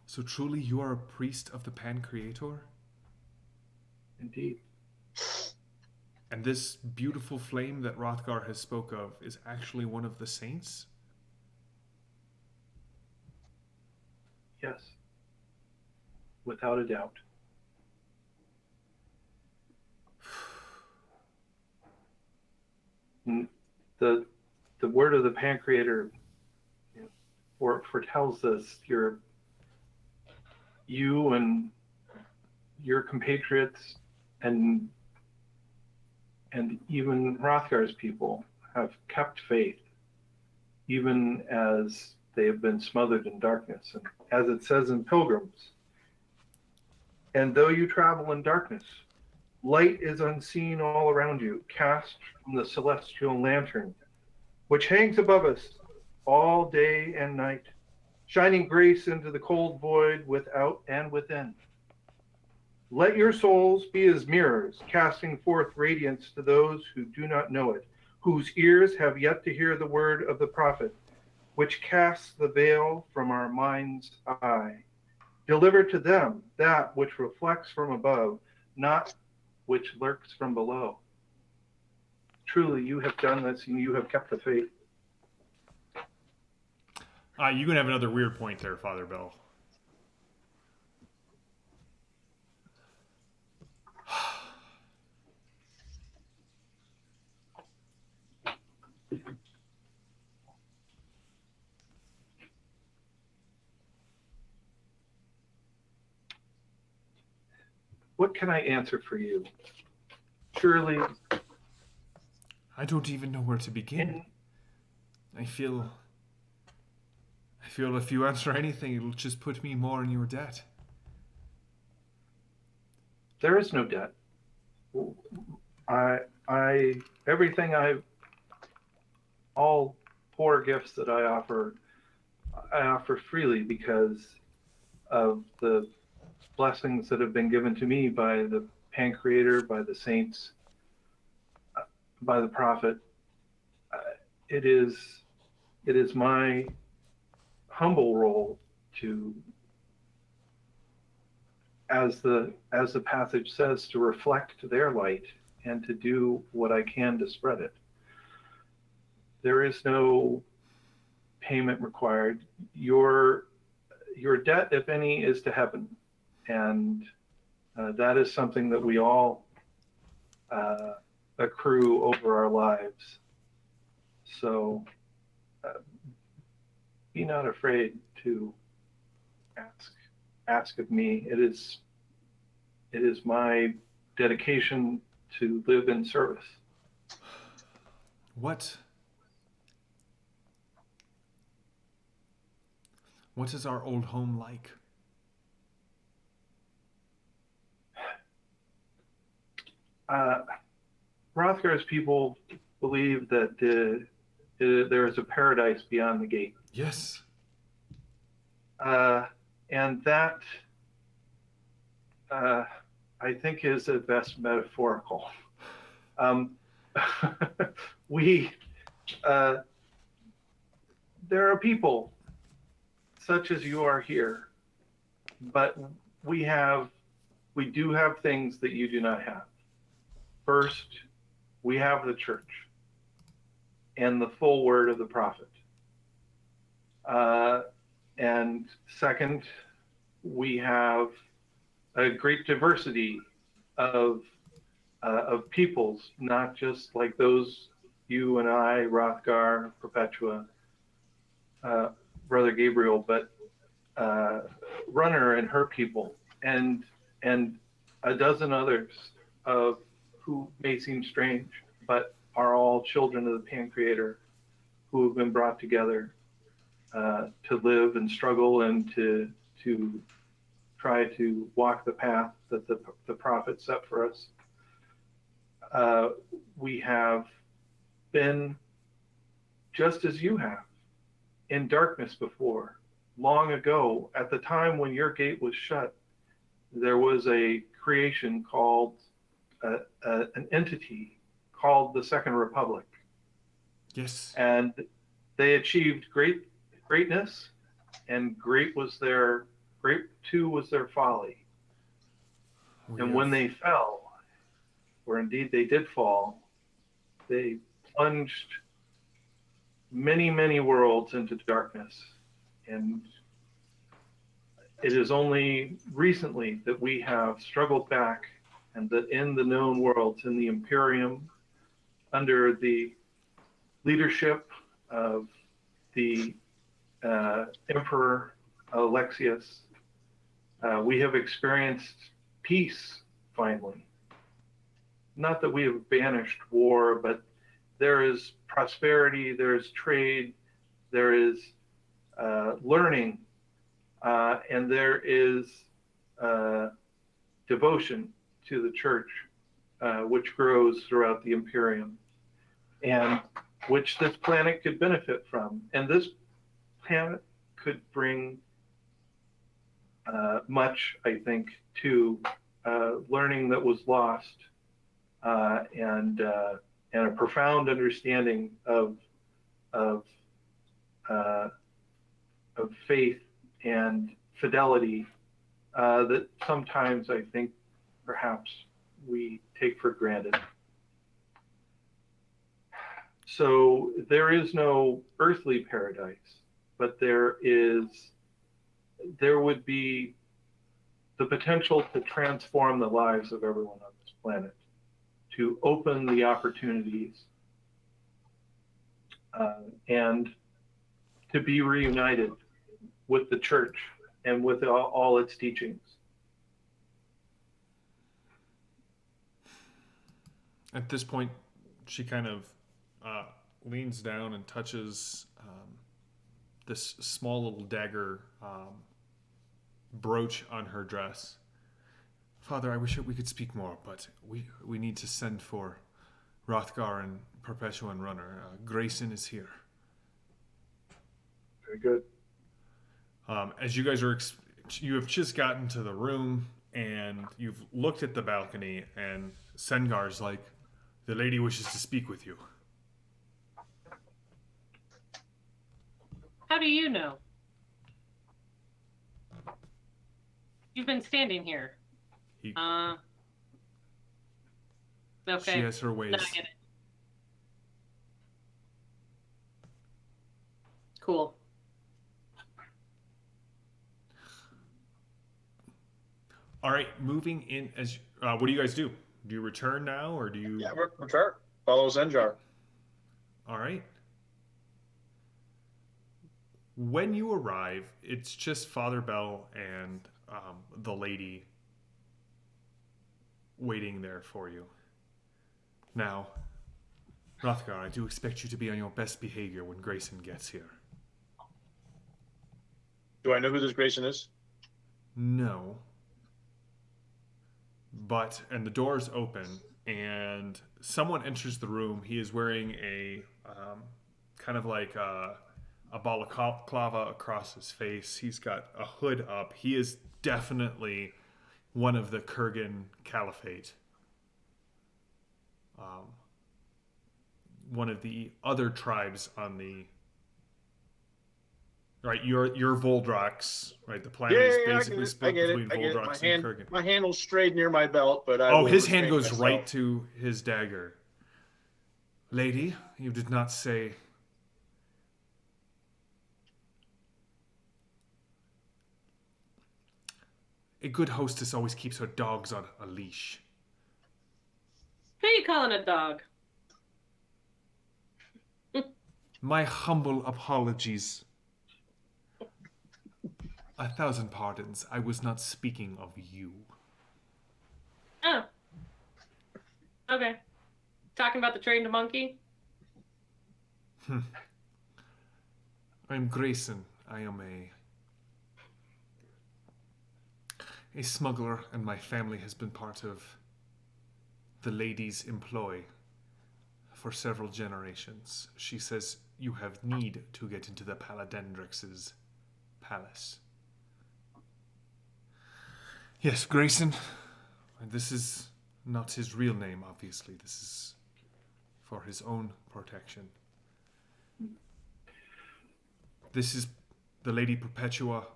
So truly you are a priest of the Pancreator? Indeed. And this beautiful flame that Rothgar has spoke of is actually one of the saints? Yes. Without a doubt. The word of the Pancreator foretells us you and your compatriots and even Rothgar's people have kept faith, even as they have been smothered in darkness. And as it says in Pilgrims, and though you travel in darkness, light is unseen all around you, cast from the celestial lantern, which hangs above us all day and night, shining grace into the cold void without and within. Let your souls be as mirrors, casting forth radiance to those who do not know it, whose ears have yet to hear the word of the prophet, which casts the veil from our mind's eye. Deliver to them that which reflects from above, not which lurks from below. Truly, you have done this, and you have kept the faith. You can have another weird point there, Father Bell. What can I answer for you? Surely, I don't even know where to begin. I feel if you answer anything, it'll just put me more in your debt. there is no debt. Everything all poor gifts that I offer freely because of the blessings that have been given to me by the Pancreator, by the saints, by the prophet. It is my humble role to, as the passage says, to reflect their light and to do what I can to spread it. There is no payment required. Your debt, if any, is to heaven, and that is something that we all accrue over our lives. So be not afraid to ask of me. It is my dedication to live in service. What is our old home like? Rothgar's people believe that there is a paradise beyond the gate. Yes. And that, I think, is at best metaphorical. There are people such as you are here, but we do have things that you do not have. First, we have the church and the full word of the prophet. And second, we have a great diversity of peoples, not just like those you and I, Rothgar, Perpetua, Brother Gabriel, but Runner and her people, and a dozen others of who may seem strange, but are all children of the Pan Creator, who have been brought together to live and struggle and to try to walk the path that the prophet set for us. We have been just as you have, in darkness before. Long ago, at the time when your gate was shut, there was a creation called an entity called the Second Republic. Yes. And they achieved greatness, and great too was their folly. And when they fell, or indeed they did fall, they plunged many, many worlds into darkness. And it is only recently that we have struggled back, and that in the known worlds, in the Imperium, under the leadership of the Emperor Alexius, we have experienced peace finally. Not that we have banished war, but there is prosperity, there is trade, there is learning, and there is devotion to the church, which grows throughout the Imperium, and which this planet could benefit from. And this planet could bring much, I think, to learning that was lost, and a profound understanding of faith and fidelity that sometimes I think perhaps we take for granted. So there is no earthly paradise, but there would be the potential to transform the lives of everyone on this planet, to open the opportunities, and to be reunited with the church and with all its teachings. At this point, she kind of leans down and touches this small little dagger brooch on her dress. Father, I wish we could speak more, but we need to send for Rothgar and Perpetua and Runner. Grayson is here. Very good. As you guys you have just gotten to the room and you've looked at the balcony, and Sengar's like, the lady wishes to speak with you. How do you know? You've been standing here. Okay. She has her ways. No, I get it. Cool. All right, moving in as what do you guys do? Do you return now, or do you? Yeah, return. Follow Zenjar. All right. When you arrive, it's just Father Bell and the lady waiting there for you. Now, Rothgar, I do expect you to be on your best behavior when Grayson gets here. Do I know who this Grayson is? No. And the doors open, and someone enters the room. He is wearing a kind of like a balaclava across his face. He's got a hood up. He is definitely one of the Kurgan Caliphate. One of the other tribes on the... Right, you're Voldrax, right? The planet is basically split between Voldrax and Kurgan. My handle's strayed near my belt, but his hand goes right to his dagger. Lady, you did not say... A good hostess always keeps her dogs on a leash. Who are you calling a dog? My humble apologies. 1,000 pardons. I was not speaking of you. Oh. Okay. Talking about the trained monkey? I'm Grayson. I am a smuggler, and my family has been part of the lady's employ for several generations. She says you have need to get into the Paladendrix's palace. Yes, Grayson. This is not his real name, obviously. This is for his own protection. This is the Lady Perpetua,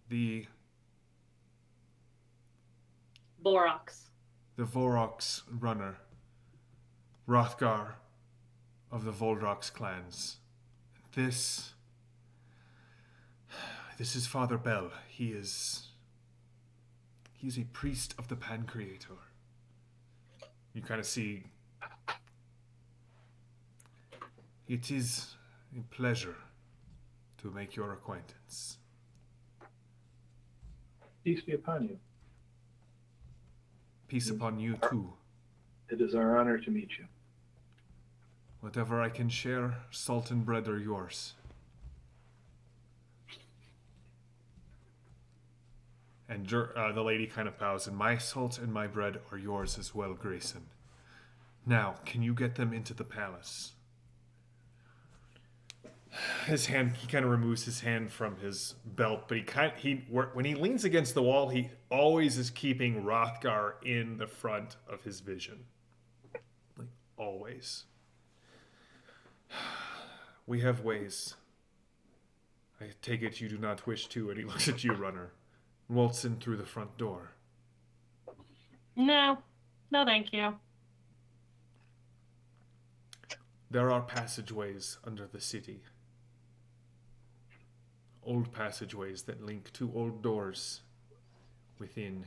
the Vorox runner, Rothgar of the Voldrox clans. This is Father Bell. He's a priest of the Pancreator. You kind of see. It is a pleasure to make your acquaintance. Peace be upon you. Peace upon you too. It is our honor to meet you. Whatever I can share, salt and bread are yours. And the lady kind of bows, and my salt and my bread are yours as well, Grayson. Now, can you get them into the palace? His hand, he kind of removes his hand from his belt, but when he leans against the wall, he always is keeping Rothgar in the front of his vision. Like, always. We have ways. I take it you do not wish to, and he looks at you, runner. Waltz in through the front door. No. No, thank you. There are passageways under the city. Old passageways that link to old doors within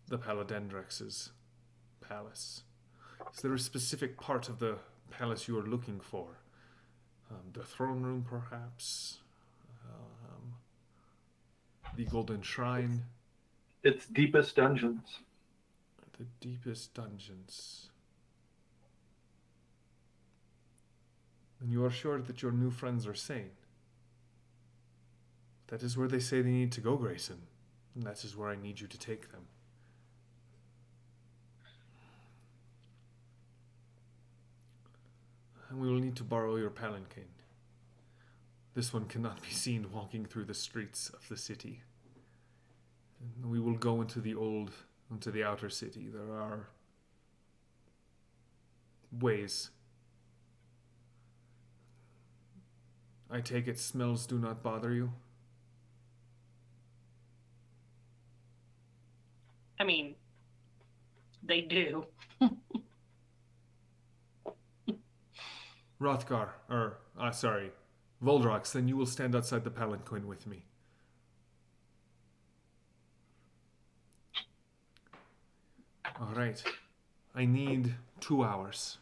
the Paladendrix's palace. Is there a specific part of the palace you are looking for? The throne room, perhaps? The Golden Shrine? Its deepest dungeons. The deepest dungeons. And you are sure that your new friends are sane? That is where they say they need to go, Grayson. And that is where I need you to take them. And we will need to borrow your palanquin. This one cannot be seen walking through the streets of the city. And we will go into the outer city. There are ways. I take it smells do not bother you? I mean, they do. Voldrox, then you will stand outside the palanquin with me. All right. I need 2 hours.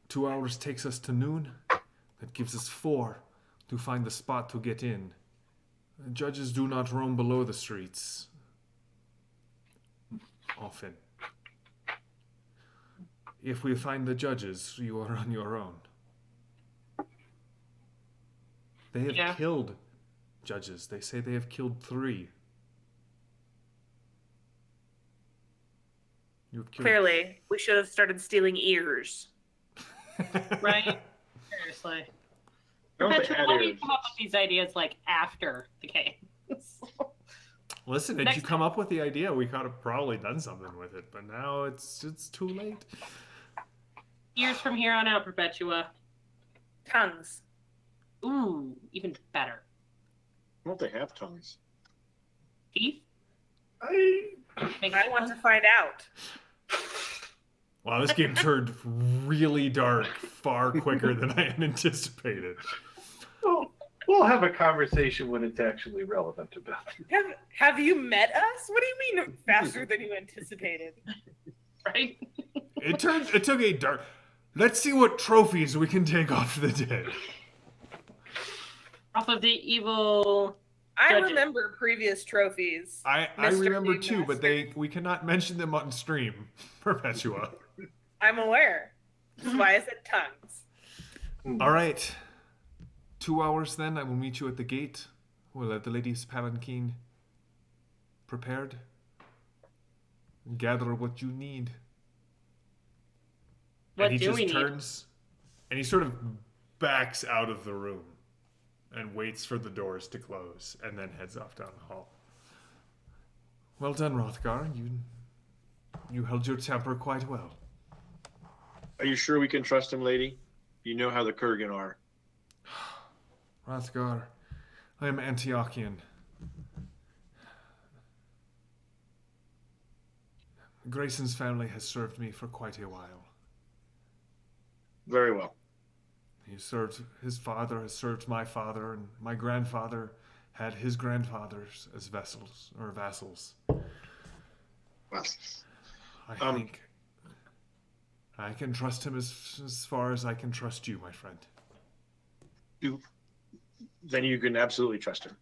2 hours takes us to noon. That gives us 4 to find the spot to get in. Judges do not roam below the streets. Often. If we find the judges, you are on your own. They have killed judges. They say they have killed 3. Clearly, we should have started stealing ears. Right? Seriously. Don't they Perpetua, add why do you ears? come up with these ideas like after the game? Listen, if you come up with the idea, we could have probably done something with it, but now it's too late. Years from here on out, Perpetua. Tongues. Ooh, even better. Don't they have tongues? Teeth? I I want to find out. Wow, this game turned really dark far quicker than I had anticipated. well, We'll have a conversation when it's actually relevant about it. Have you met us? What do you mean faster than you anticipated? Right? It took a dark. Let's see what trophies we can take off the dead. Off of the evil. I Judges. remember previous trophies. I Mr. remember Game too, but Master. we cannot mention them on stream. Perpetua. I'm aware. That's why I said tongues. All right. 2 hours then. I will meet you at the gate. We'll have the ladies palanquin prepared. Gather what you need. What and he do just we need? turns and he sort of backs out of the room and waits for the doors to close and then heads off down the hall. Well done, Rothgar. You held your temper quite well. Are you sure we can trust him, lady? You know how the Kurgan are. Rothgar, I am Antiochian. Grayson's family has served me for quite a while. Very well. His father has served my father, and my grandfather had his grandfathers as vassals. Well, I think I can trust him as far as I can trust you, my friend. then you can absolutely trust him.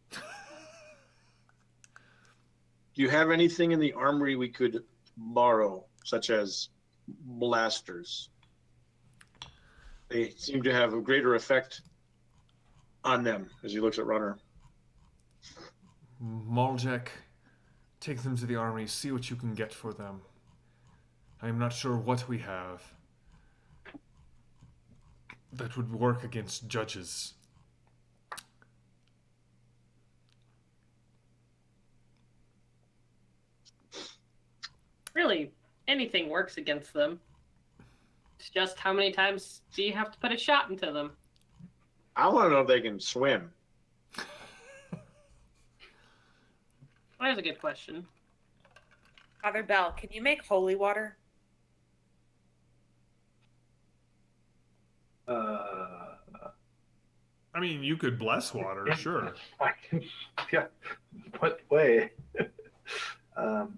Do you have anything in the armory we could borrow, such as blasters? They seem to have a greater effect on them, as he looks at Runner. Maljek, take them to the army, see what you can get for them. I am not sure what we have that would work against judges. Really, anything works against them. It's just how many times do you have to put a shot into them? I want to know if they can swim. That's a good question. Father Bell, can you make holy water? I mean, you could bless water, sure. I can, yeah. What way? You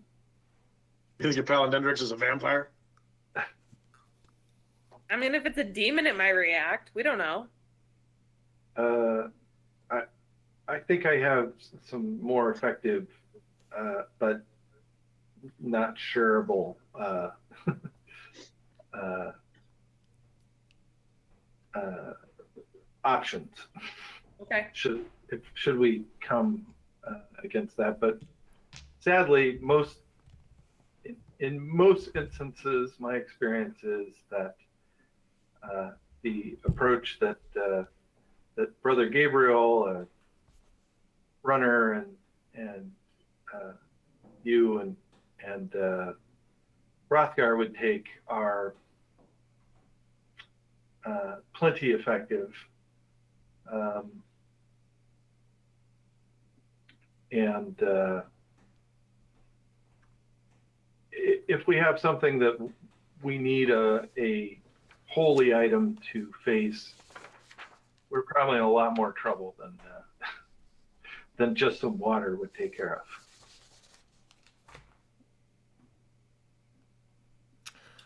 think your Paladendrix is a vampire? I mean, if it's a demon, it might react. We don't know. I think I have some more effective, but not shareable options. Okay. Should we come against that? But sadly, in most instances, my experience is that the approach that Brother Gabriel, Runner, and you and Rothgar would take are plenty effective. And if we have something that we need a holy item to face, we're probably in a lot more trouble than just some water would take care of.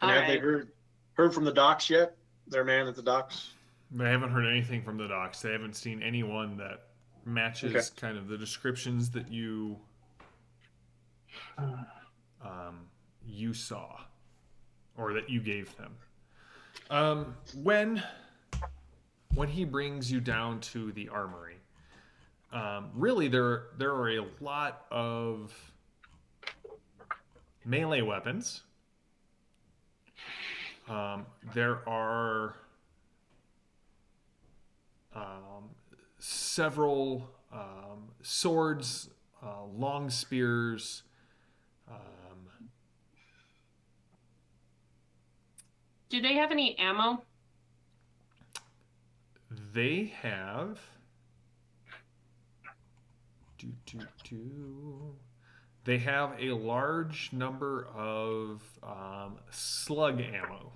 And have they Alright. heard from the docks yet? Their man at the docks? I haven't heard anything from the docs. They haven't seen anyone that matches kind of the descriptions that you you saw or that you gave them. When he brings you down to the armory, really there are a lot of melee weapons. There are several swords, long spears. Do they have any ammo? They have. They have a large number of slug ammo.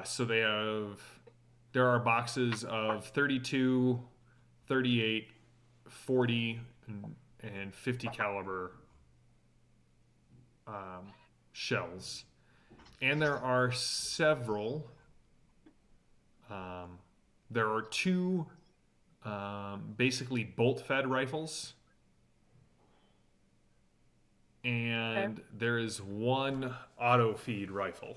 So they have there are boxes of 32, 38, 40, and 50 caliber shells. And there are several. There are two basically bolt-fed rifles. And there is one auto-feed rifle.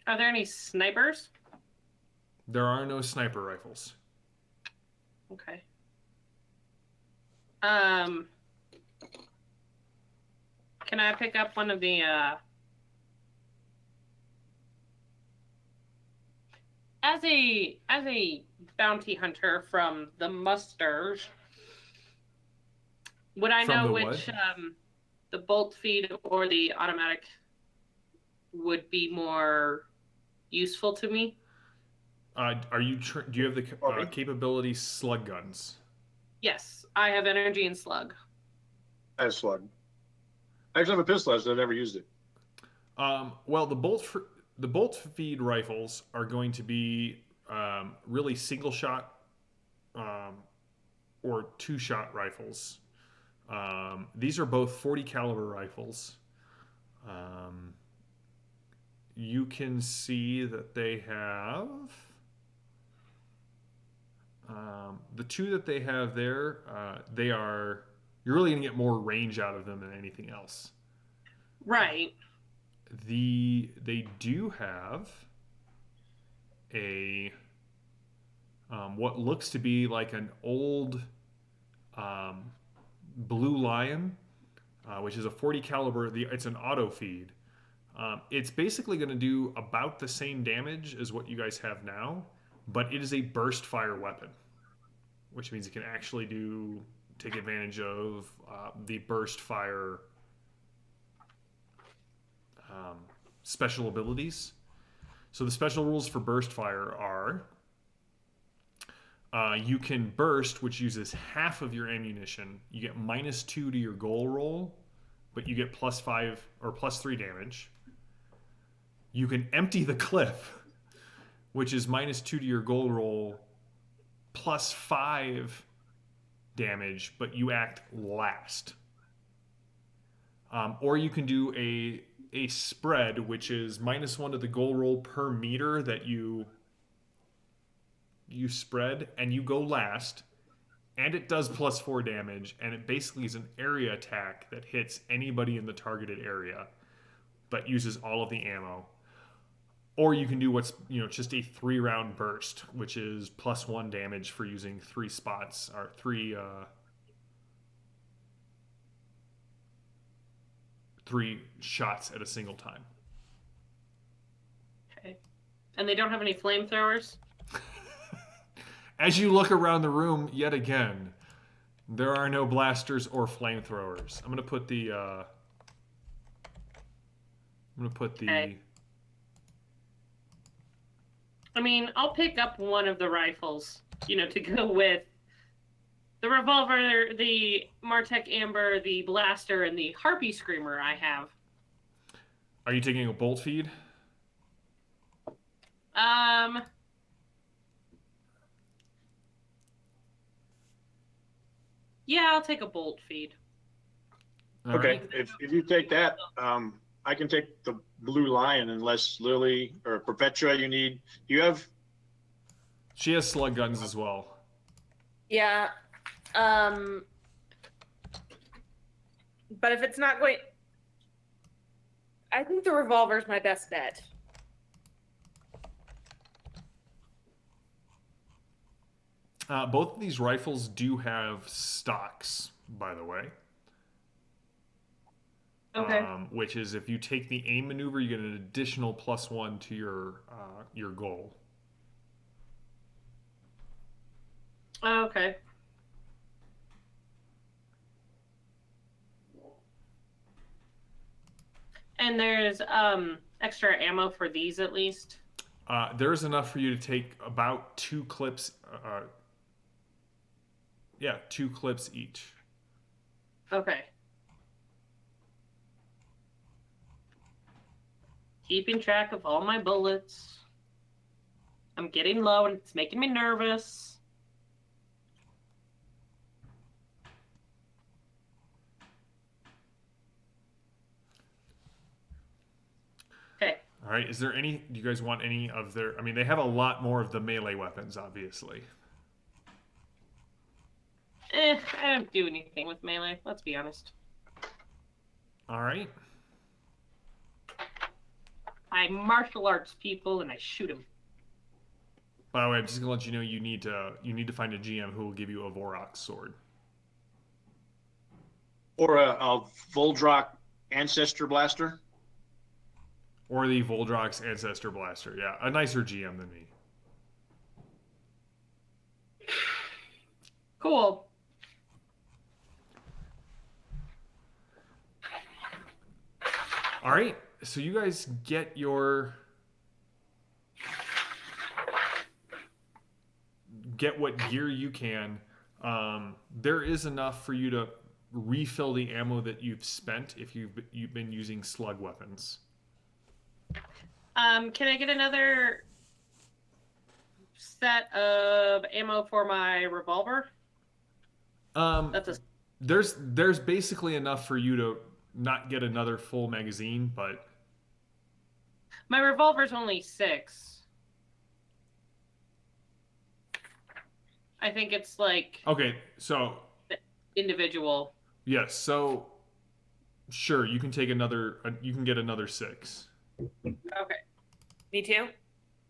Are there any snipers? There are no sniper rifles. Okay. Can I pick up one of the as a bounty hunter from the musters, would I From know the which what? The bolt feed or the automatic would be more useful to me? Do you have the capability slug guns? Yes, I have energy and slug. I have slug. I actually have a pistol. I've never used it. Well, the bolt feed rifles are going to be really single shot or two shot rifles. These are both 40 caliber rifles. You can see that they have the two that they have there. You're really going to get more range out of them than anything else. Right. They do have a what looks to be like an old Blue Lion, which is a 40 caliber. It's an auto feed. It's basically going to do about the same damage as what you guys have now, but it is a burst fire weapon, which means it can actually take advantage of the burst fire special abilities. So the special rules for burst fire are you can burst, which uses half of your ammunition. You get -2 to your goal roll, but you get +5 or +3 damage. You can empty the clip, which is -2 to your goal roll, +5 damage, but you act last. Or you can do a spread, which is -1 to the goal roll per meter that you spread, and you go last, and it does +4 damage, and it basically is an area attack that hits anybody in the targeted area, but uses all of the ammo. Or you can do what's just a 3-round burst, which is +1 damage for using 3 spots or 3 shots at a single time. Okay. And they don't have any flamethrowers? As you look around the room yet again, there are no blasters or flamethrowers. I'm gonna put the Okay. I mean, I'll pick up one of the rifles, to go with the revolver, the Martech Amber, the blaster, and the Harpy Screamer I have. Are you taking a bolt feed? Yeah, I'll take a bolt feed. Okay, if you take that, I can take the Blue Lion unless Lily or Perpetua you have. She has slug guns as well. Yeah. But if it's not going, I think the revolver's my best bet. Both of these rifles do have stocks, by the way. Okay. Which is if you take the aim maneuver, you get an additional +1 to your goal. Okay. And there's extra ammo for these at least? There's enough for you to take about 2 clips. 2 clips each. Okay. Keeping track of all my bullets. I'm getting low and it's making me nervous. Okay. All right. Is there any? Do you guys want any of their? I mean, they have a lot more of the melee weapons, obviously. I don't do anything with melee. Let's be honest. All right. I martial arts people and I shoot them. By the way, I'm just gonna let you know you need to find a GM who will give you a Vorok sword. Or a Voldrak Ancestor Blaster. Or the Voldrak's Ancestor Blaster. Yeah, a nicer GM than me. Cool. All right. So you guys get what gear you can. There is enough for you to refill the ammo that you've spent if you've been using slug weapons. Can I get another set of ammo for my revolver? That's a... There's basically enough for you to not get another full magazine, but My revolver's only 6. I think it's like okay. So individual. yes, so sure, you can take another. You can get another 6. Okay. Me too.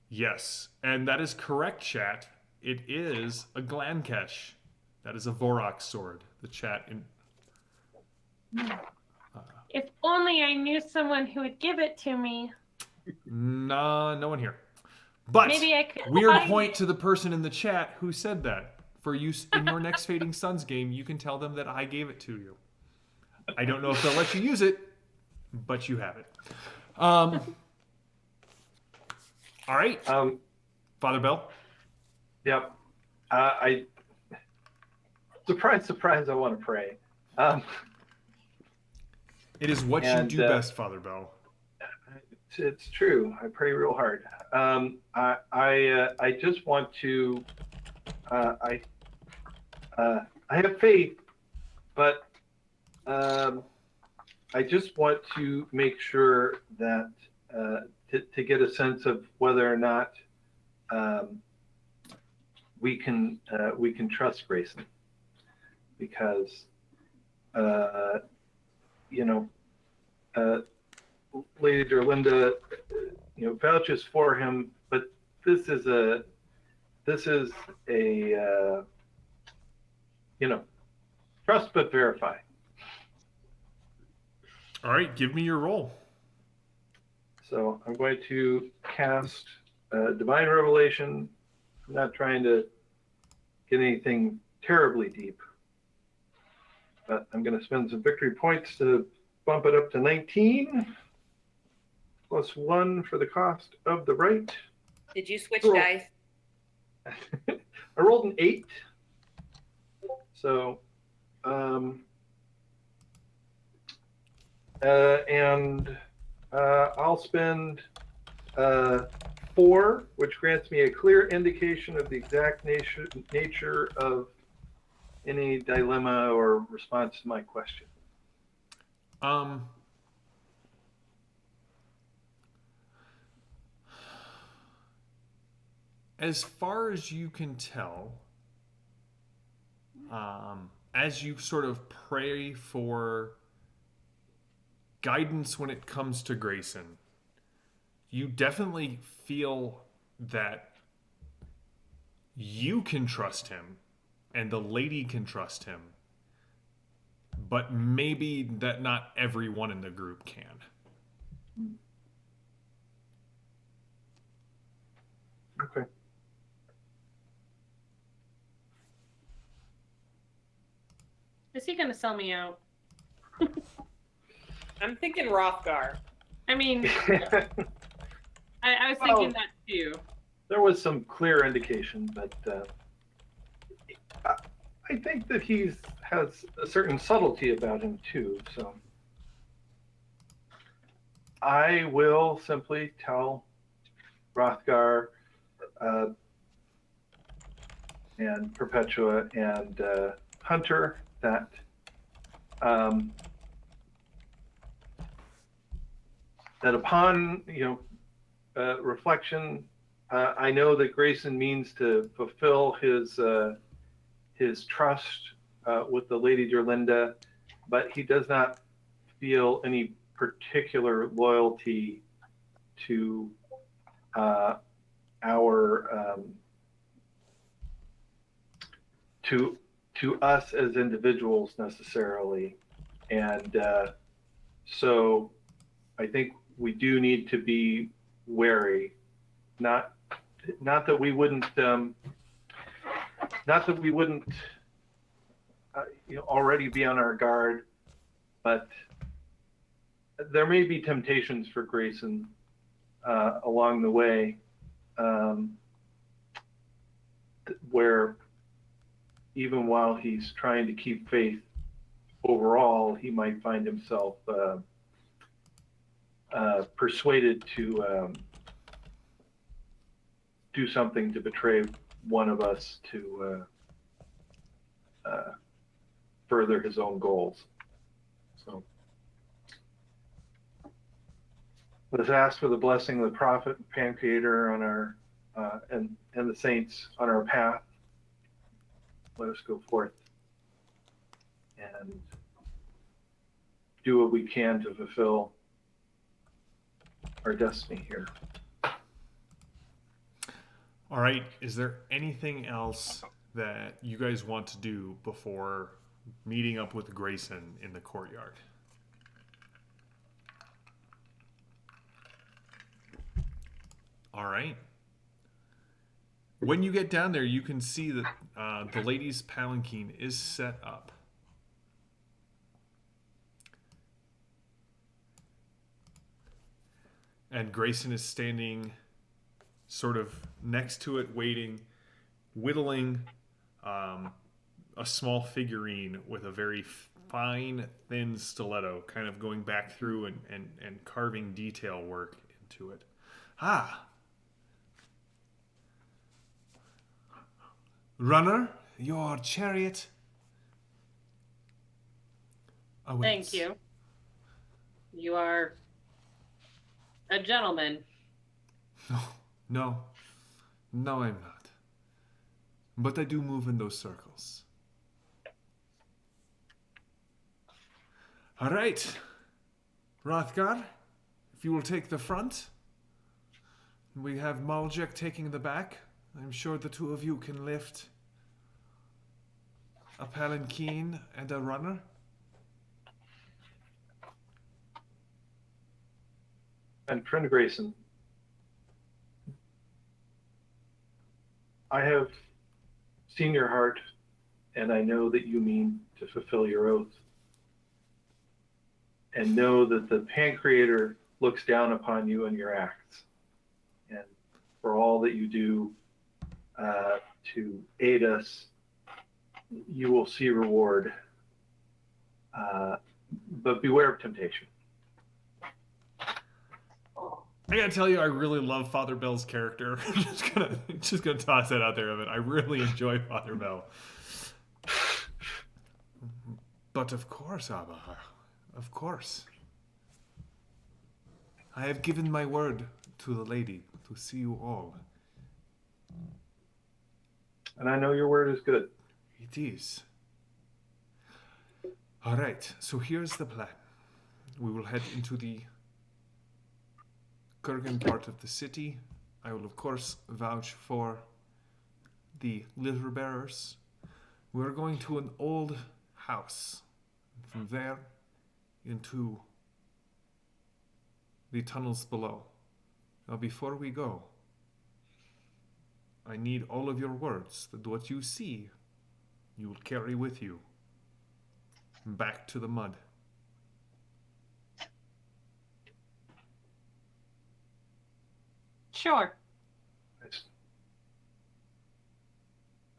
Yes, and that is correct, chat. It is a Glankesh. That is a Vorok sword. The chat in. If only I knew someone who would give it to me. Nah, no one here. But Maybe I could weird find point it. to the person in the chat who said that. For use in your next Fading Suns game, you can tell them that I gave it to you. I don't know if they'll let you use it, but you have it. All right, Father Bell. Yep. I surprise, I want to pray. It is what you And, do best, Father Bell. It's true. I pray real hard. I just want to. I have faith, but I just want to make sure that to get a sense of whether or not we can trust Grayson, because Lady Derlinda, vouches for him, but this is a trust but verify. All right, give me your roll. So I'm going to cast Divine Revelation. I'm not trying to get anything terribly deep, but I'm going to spend some victory points to bump it up to 19, plus 1 for the cost of the right. Did you switch Cool. dice? I rolled an 8. So, and I'll spend 4, which grants me a clear indication of the exact nature of any dilemma or response to my question. As far as you can tell, as you sort of pray for guidance when it comes to Grayson, you definitely feel that you can trust him and the lady can trust him, but maybe that not everyone in the group can. Okay. Is he going to sell me out? I'm thinking Rothgar. I mean, I was thinking that too. There was some clear indication, but I think that has a certain subtlety about him too. So I will simply tell Rothgar, and Perpetua and Hunter that that upon reflection, I know that Grayson means to fulfill his trust with the Lady Derlinda, but he does not feel any particular loyalty to our to us as individuals necessarily, and so I think we do need to be wary. Not that we wouldn't already be on our guard, but there may be temptations for Grayson along the way, where even while he's trying to keep faith overall, he might find himself persuaded to do something to betray one of us to further his own goals. So let's ask for the blessing of the prophet, Pancreator, on our and the saints on our path. Let us go forth and do what we can to fulfill our destiny here. All right. Is there anything else that you guys want to do before meeting up with Grayson in the courtyard? All right. When you get down there, you can see that the lady's palanquin is set up. And Grayson is standing sort of next to it, waiting, whittling a small figurine with a very fine, thin stiletto, kind of going back through and carving detail work into it. Ah! Runner, your chariot awaits. Thank you. You are a gentleman. No, I'm not. But I do move in those circles. All right, Rothgar, if you will take the front. We have Maljek taking the back. I'm sure the two of you can lift a palanquin and a runner. And friend Grayson, I have seen your heart, and I know that you mean to fulfill your oath. And know that the Pancreator looks down upon you and your acts. And for all that you do to aid us, you will see reward. But beware of temptation. I gotta tell you, I really love Father Bell's character. just gonna toss that out there of it. I really enjoy Father Bell. But of course, Abba, of course. I have given my word to the lady to see you all. And I know your word is good. It is. All right, so here's the plan. We will head into the Kurgan part of the city. I will, of course, vouch for the litter bearers. We're going to an old house. From there, into the tunnels below. Now, before we go, I need all of your words that what you see, you will carry with you back to the mud. Sure.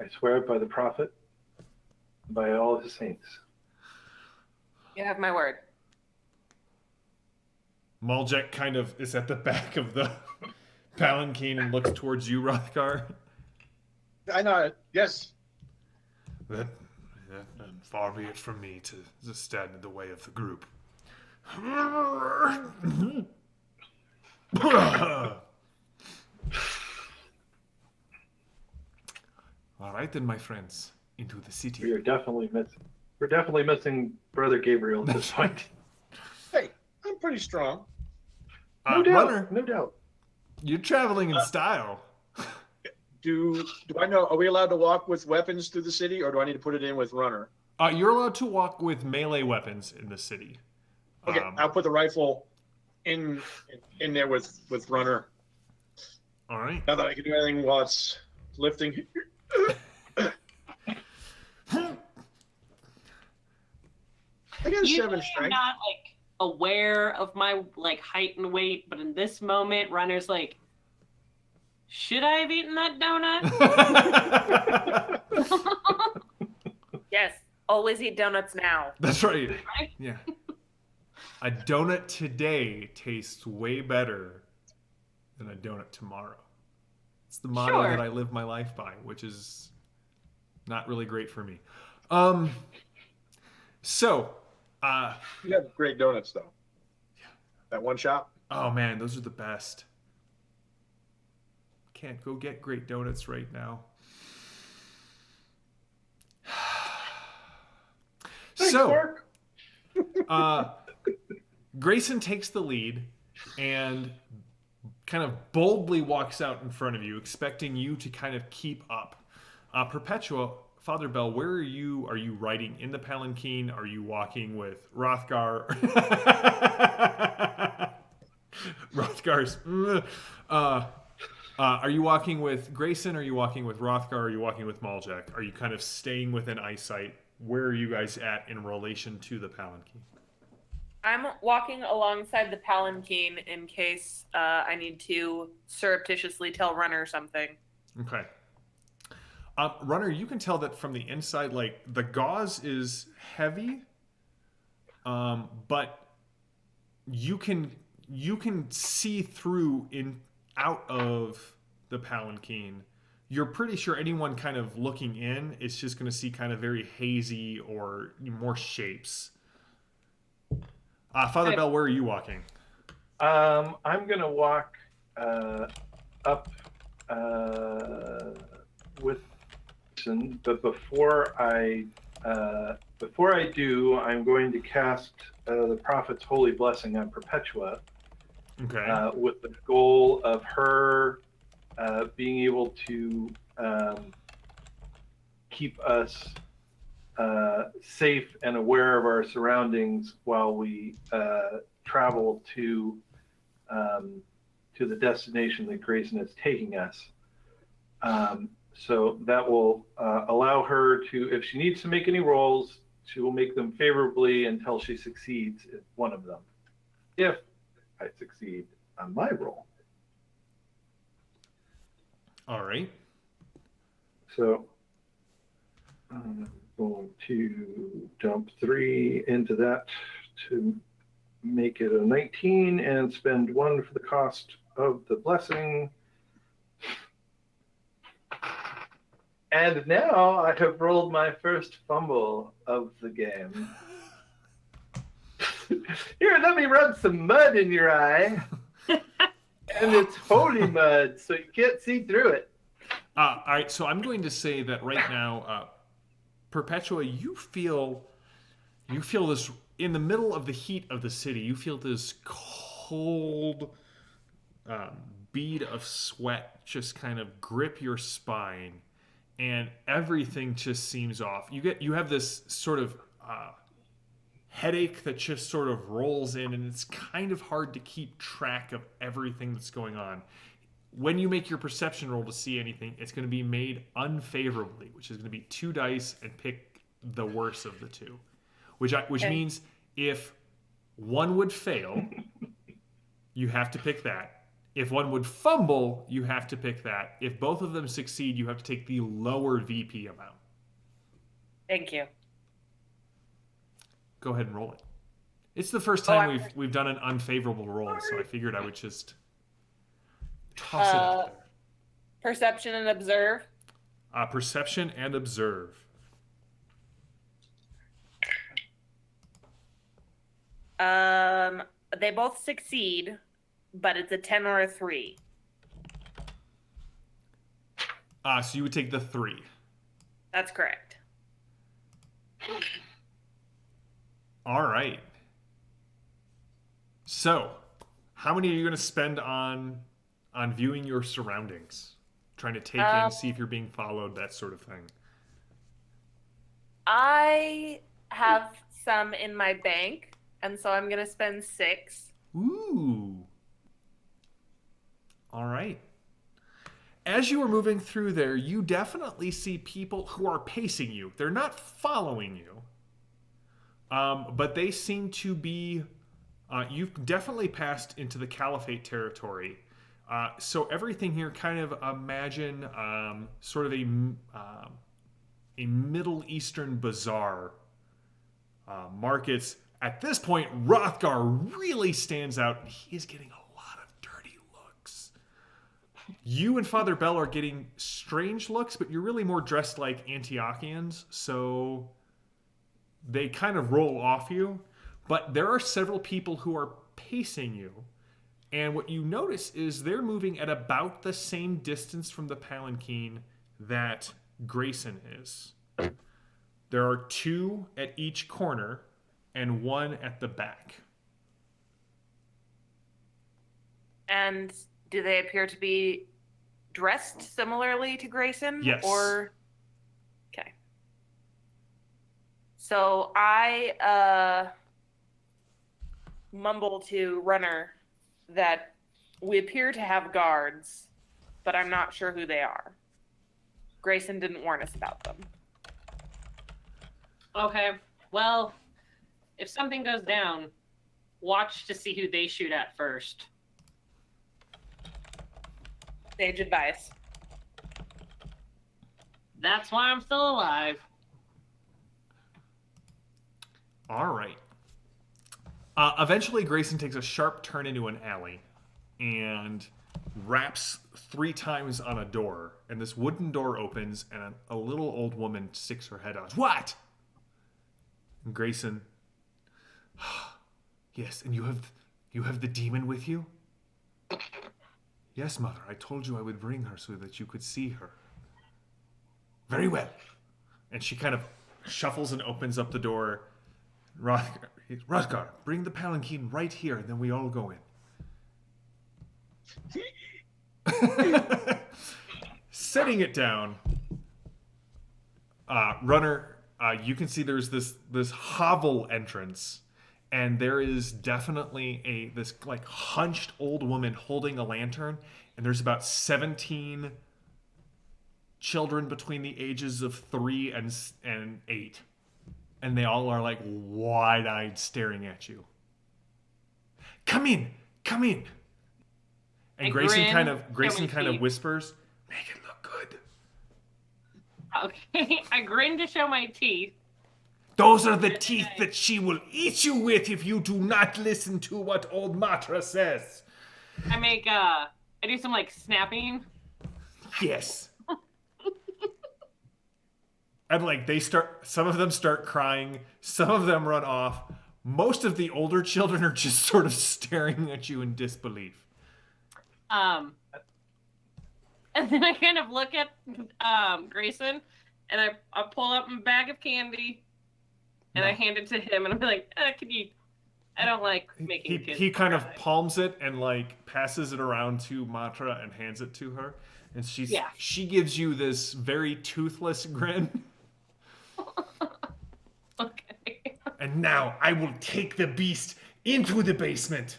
I swear it by the prophet, by all his saints. You have my word. Maljek kind of is at the back of the palanquin and looks towards you, Rothgar. I know it. Yes. Then far be it from me to stand in the way of the group. All right then, my friends, into the city. We're definitely missing Brother Gabriel at this point. Hey, I'm pretty strong. No doubt. Runner, No doubt. you're traveling in style. Do I know? Are we allowed to walk with weapons through the city, or do I need to put it in with runner? You're allowed to walk with melee weapons in the city. Okay, I'll put the rifle in there with runner. All right. Not that I can do anything while it's lifting. I got a 7 Usually I'm strength. not like aware of my like height and weight, but in this moment, Runner's like, should I have eaten that donut? Yes, always eat donuts now. That's right. Yeah. A donut today tastes way better than a donut tomorrow. It's the motto Sure. that I live my life by, which is not really great for me. So, You have great donuts, though. That one shop. oh man, those are the best. Can't go get great donuts right now. Thanks, So, Mark. Grayson takes the lead and kind of boldly walks out in front of you, expecting you to kind of keep up. Perpetua, Father Bell, where are you? Are you riding in the palanquin? Are you walking with Rothgar? Rothgar's. Are you walking with Grayson? Are you walking with Rothgar? Are you walking with Maljak? Are you kind of staying within eyesight? Where are you guys at in relation to the palanquin? I'm walking alongside the palanquin in case I need to surreptitiously tell Runner something. Okay. Runner, you can tell that from the inside, like the gauze is heavy, but you can see through out of the palanquin. You're pretty sure anyone kind of looking in is just going to see kind of very hazy or more shapes. Father Bell, where are you walking? I'm gonna walk up with, but before I do, I'm going to cast the Prophet's Holy Blessing on Perpetua, Okay. with the goal of her being able to keep us safe and aware of our surroundings while we travel to the destination that Grayson is taking us. So that will allow her to, if she needs to make any rolls, she will make them favorably until she succeeds in one of them. If I succeed on my roll. All right. So I'm going to dump 3 into that to make it a 19 and spend 1 for the cost of the blessing. And now I have rolled my first fumble of the game. Here, let me rub some mud in your eye. And it's holy mud, so you can't see through it. All right, so I'm going to say that right now, Perpetua, you feel this in the middle of the heat of the city. You feel this cold bead of sweat just kind of grip your spine, and everything just seems off. You have this sort of headache that just sort of rolls in, and it's kind of hard to keep track of everything that's going on. When you make your perception roll to see anything, it's going to be made unfavorably, which is going to be 2 dice and pick the worst of the 2. Which means if one would fail, you have to pick that. If one would fumble, you have to pick that. If both of them succeed, you have to take the lower VP amount. Thank you. Go ahead and roll it. It's the first time we've done an unfavorable roll, so I figured I would just... Toss it out there. Perception and observe. Perception and observe. They both succeed, but it's a 10 or a 3. So you would take the 3. That's correct. All right. So, how many are you going to spend on viewing your surroundings? Trying to take in, see if you're being followed, that sort of thing. I have some in my bank, and so I'm going to spend 6. Ooh. All right. As you are moving through there, you definitely see people who are pacing you. They're not following you, but they seem to be... you've definitely passed into the Caliphate territory. So everything here, kind of imagine sort of a Middle Eastern bazaar. Markets. At this point, Rothgar really stands out. He is getting a lot of dirty looks. You and Father Bell are getting strange looks, but you're really more dressed like Antiochians, so they kind of roll off you. But there are several people who are pacing you. And what you notice is they're moving at about the same distance from the palanquin that Grayson is. There are 2 at each corner and 1 at the back. And do they appear to be dressed similarly to Grayson? Yes. Or... Okay. So I mumble to Runner that we appear to have guards, but I'm not sure who they are. Grayson didn't warn us about them. Okay, well, if something goes down, watch to see who they shoot at first. Sage advice. That's why I'm still alive. All right. Eventually, Grayson takes a sharp turn into an alley and raps 3 times on a door. And this wooden door opens, and a little old woman sticks her head out. What? And Grayson, yes, and you have the demon with you? Yes, mother. I told you I would bring her so that you could see her. Very well. And she kind of shuffles and opens up the door. Rothgar, bring the palanquin right here, and then we all go in. Setting it down, Runner, you can see there's this hovel entrance, and there is definitely this like hunched old woman holding a lantern, and there's about 17 children between the ages of 3 and 8. And they all are like wide-eyed staring at you. Come in, come in. And Grayson kind of whispers, make it look good. Okay, I grin to show my teeth. Those are the teeth that she will eat you with if you do not listen to what old Matra says. I do some like snapping. Yes. And like some of them start crying, some of them run off. Most of the older children are just sort of staring at you in disbelief. And then I kind of look at Grayson, and I pull up a bag of candy, and I hand it to him, and I'm like, can you? I don't like making kids. He kind of palms it and like passes it around to Matra and hands it to her, and she gives you this very toothless grin. Okay. And now I will take the beast into the basement,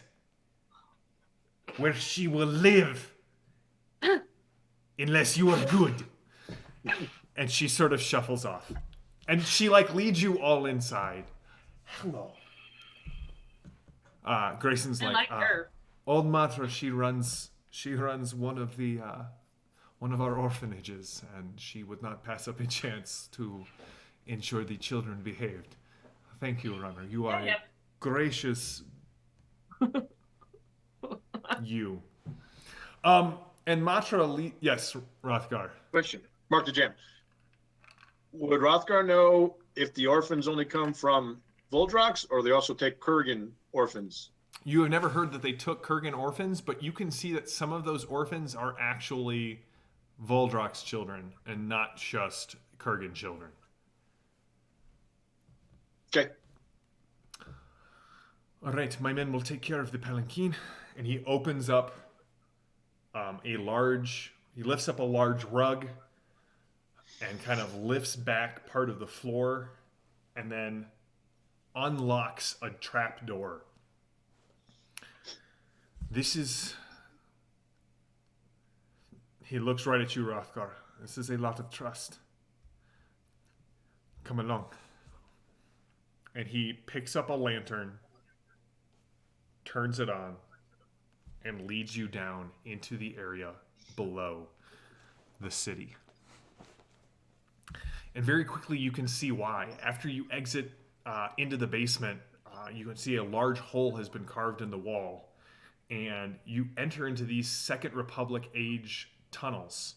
where she will live, unless you are good. And she sort of shuffles off, and she like leads you all inside. Hello. Grayson's I like her. Old Matra, she runs one of our orphanages, and she would not pass up a chance to ensure the children behaved. Thank you, Runner. You are a gracious you. And Matra, yes, Rothgar. Question. Mark the Jam. Would Rothgar know if the orphans only come from Voldrox, or they also take Kurgan orphans? You have never heard that they took Kurgan orphans, but you can see that some of those orphans are actually Voldrox children and not just Kurgan children. Okay. All right, my men will take care of the palanquin. And he opens up he lifts up a large rug and kind of lifts back part of the floor and then unlocks a trap door. He looks right at you, Rothgar. This is a lot of trust. Come along. And he picks up a lantern, turns it on, and leads you down into the area below the city. And very quickly you can see why. After you exit into the basement, you can see a large hole has been carved in the wall. And you enter into these Second Republic age tunnels.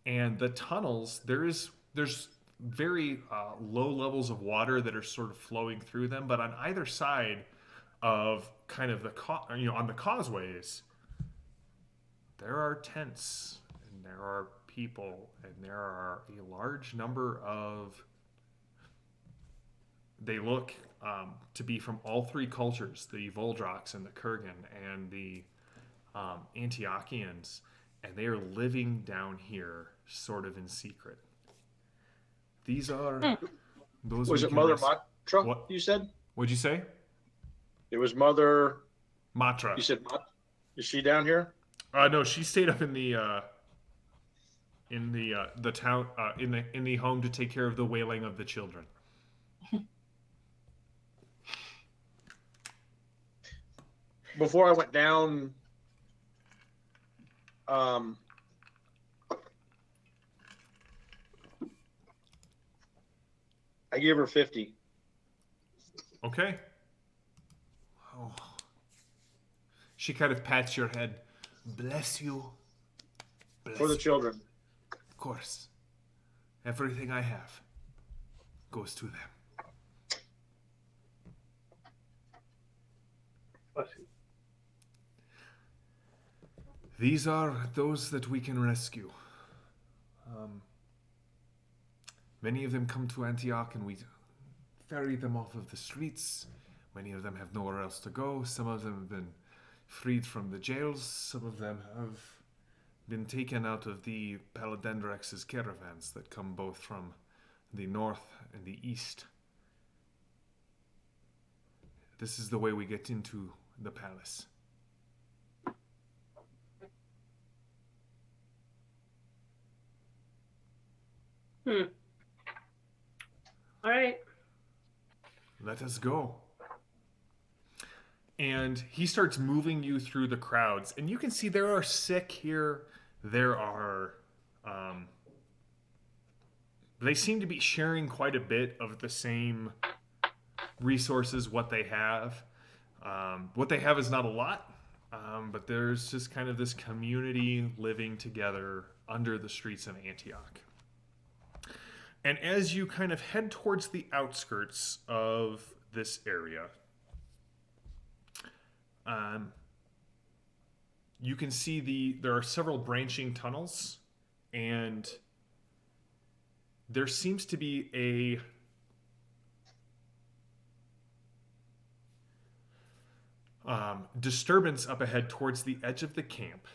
And the tunnels, there's very low levels of water that are sort of flowing through them. But on either side of kind of on the causeways, there are tents and there are people and there are a large number of. They look to be from all three cultures: the Voldrox and the Kurgan and the Antiochians, and they are living down here, sort of in secret. These are those. Was it Mother Matra? What You said? What'd you say? It was Mother Matra. You said Matra? Is she down here? No, she stayed up in the town in the home to take care of the wailing of the children. Before I went down, I gave her 50. Okay. Oh. She kind of pats your head. Bless you. Bless For the you. children. Of course. Everything I have goes to them. Bless you. These are those that we can rescue. Many of them come to Antioch and we ferry them off of the streets. Many of them have nowhere else to go. Some of them have been freed from the jails. Some of them have been taken out of the Paladendrex's caravans that come both from the north and the east. This is the way we get into the palace. All right. Let us go. And he starts moving you through the crowds. And you can see there are sick here. There are... they seem to be sharing quite a bit of the same resources, what they have. What they have is not a lot. But there's just kind of this community living together under the streets of Antioch. And as you kind of head towards the outskirts of this area, you can see there are several branching tunnels, and there seems to be a disturbance up ahead towards the edge of the camp.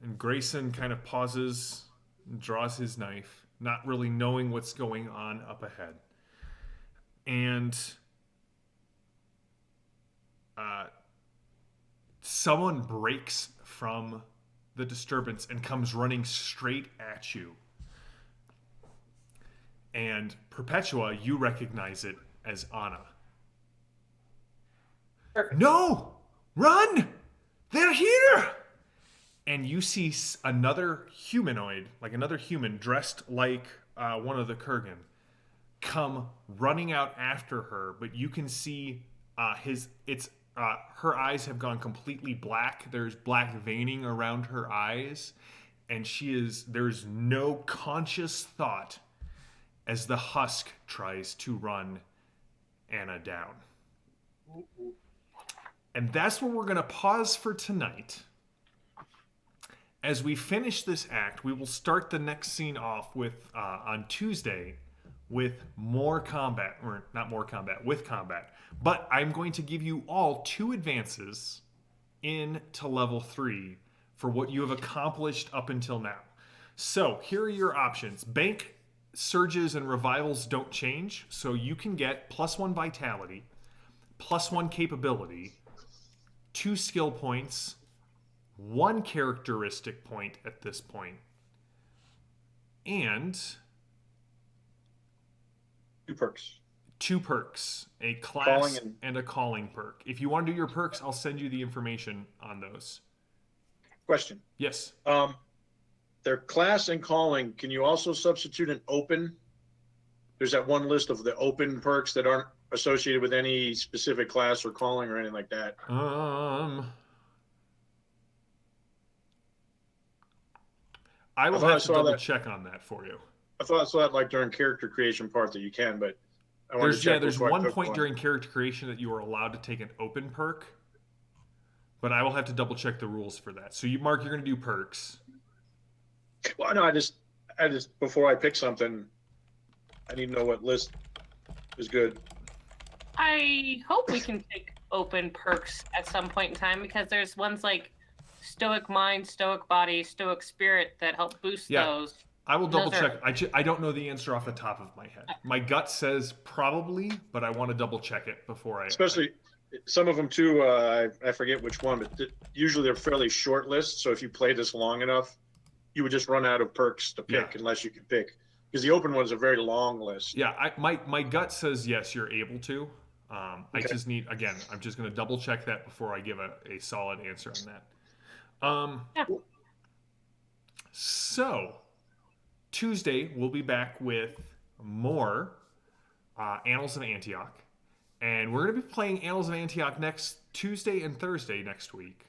And Grayson kind of pauses and draws his knife, not really knowing what's going on up ahead. And someone breaks from the disturbance and comes running straight at you. And Perpetua, you recognize it as Anna. Perfect. No! Run! They're here! And you see another humanoid, like another human dressed like one of the Kurgan, come running out after her. But you can see it's her eyes have gone completely black. There's black veining around her eyes, and there's no conscious thought as the husk tries to run Anna down. And that's where we're going to pause for tonight. As we finish this act, we will start the next scene off with on Tuesday with more combat, or not more combat, with combat. But I'm going to give you all 2 advances into level 3 for what you have accomplished up until now. So here are your options. Bank surges and revivals don't change, so you can get +1 vitality, +1 capability, 2 skill points, 1 characteristic point at this point, and 2 perks. 2 perks, a class Calling and a calling perk. If you want to do your perks, I'll send you the information on those. Question. Yes. Their class and calling, can you also substitute an open? There's that one list of the open perks that aren't associated with any specific class or calling or anything like that. I will have to double check on that for you. I thought I saw that like during character creation part that you can, but I wanted to check. There's one point during character creation that you are allowed to take an open perk, but I will have to double check the rules for that. So you, Mark, you're going to do perks. Well, no, I just before I pick something, I need to know what list is good. I hope we can take open perks at some point in time, because there's ones like Stoic Mind, Stoic Body, Stoic Spirit that help boost those. I will double check. I don't know the answer off the top of my head. My gut says probably, but I want to double check it before I. Especially some of them too. I forget which one, but usually they're fairly short lists. So if you play this long enough, you would just run out of perks to pick unless you can pick, because the open one's a very long list. Yeah, my gut says yes, you're able to. I just need, again, I'm just going to double check that before I give a solid answer on that. So Tuesday we'll be back with more Annals of Antioch, and we're going to be playing Annals of Antioch next Tuesday and Thursday next week.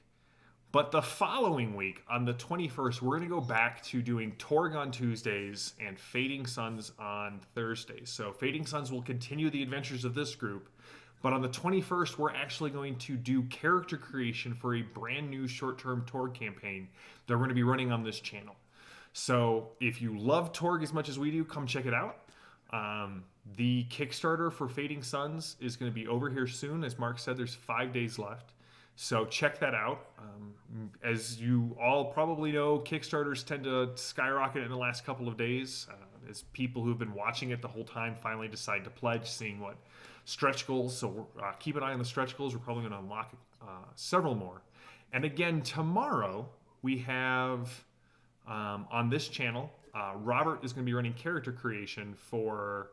But the following week, on the 21st, we're going to go back to doing Torg on Tuesdays and Fading Suns on Thursdays. So Fading Suns will continue the adventures of this group, but on the 21st, we're actually going to do character creation for a brand new short-term Torg campaign that we're going to be running on this channel. So if you love Torg as much as we do, come check it out. The Kickstarter for Fading Suns is going to be over here soon. As Mark said, there's 5 days left. So check that out. As you all probably know, Kickstarters tend to skyrocket in the last couple of days as people who've been watching it the whole time finally decide to pledge, seeing what stretch goals. So keep an eye on the stretch goals. We're probably going to unlock several more. And again, tomorrow we have on this channel, Robert is going to be running character creation for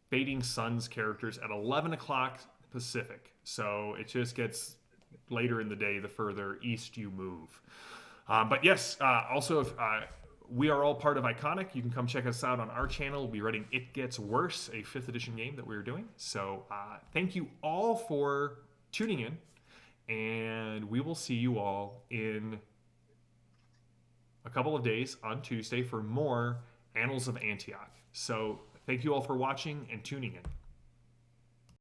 Fading Suns characters at 11 o'clock Pacific. So it just gets later in the day the further east you move. But yes, also if we are all part of Iconic, you can come check us out on our channel. We'll be running It Gets Worse, a 5th edition game that we're doing. So thank you all for tuning in, and we will see you all in a couple of days on Tuesday for more Annals of Antioch. So thank you all for watching and tuning in.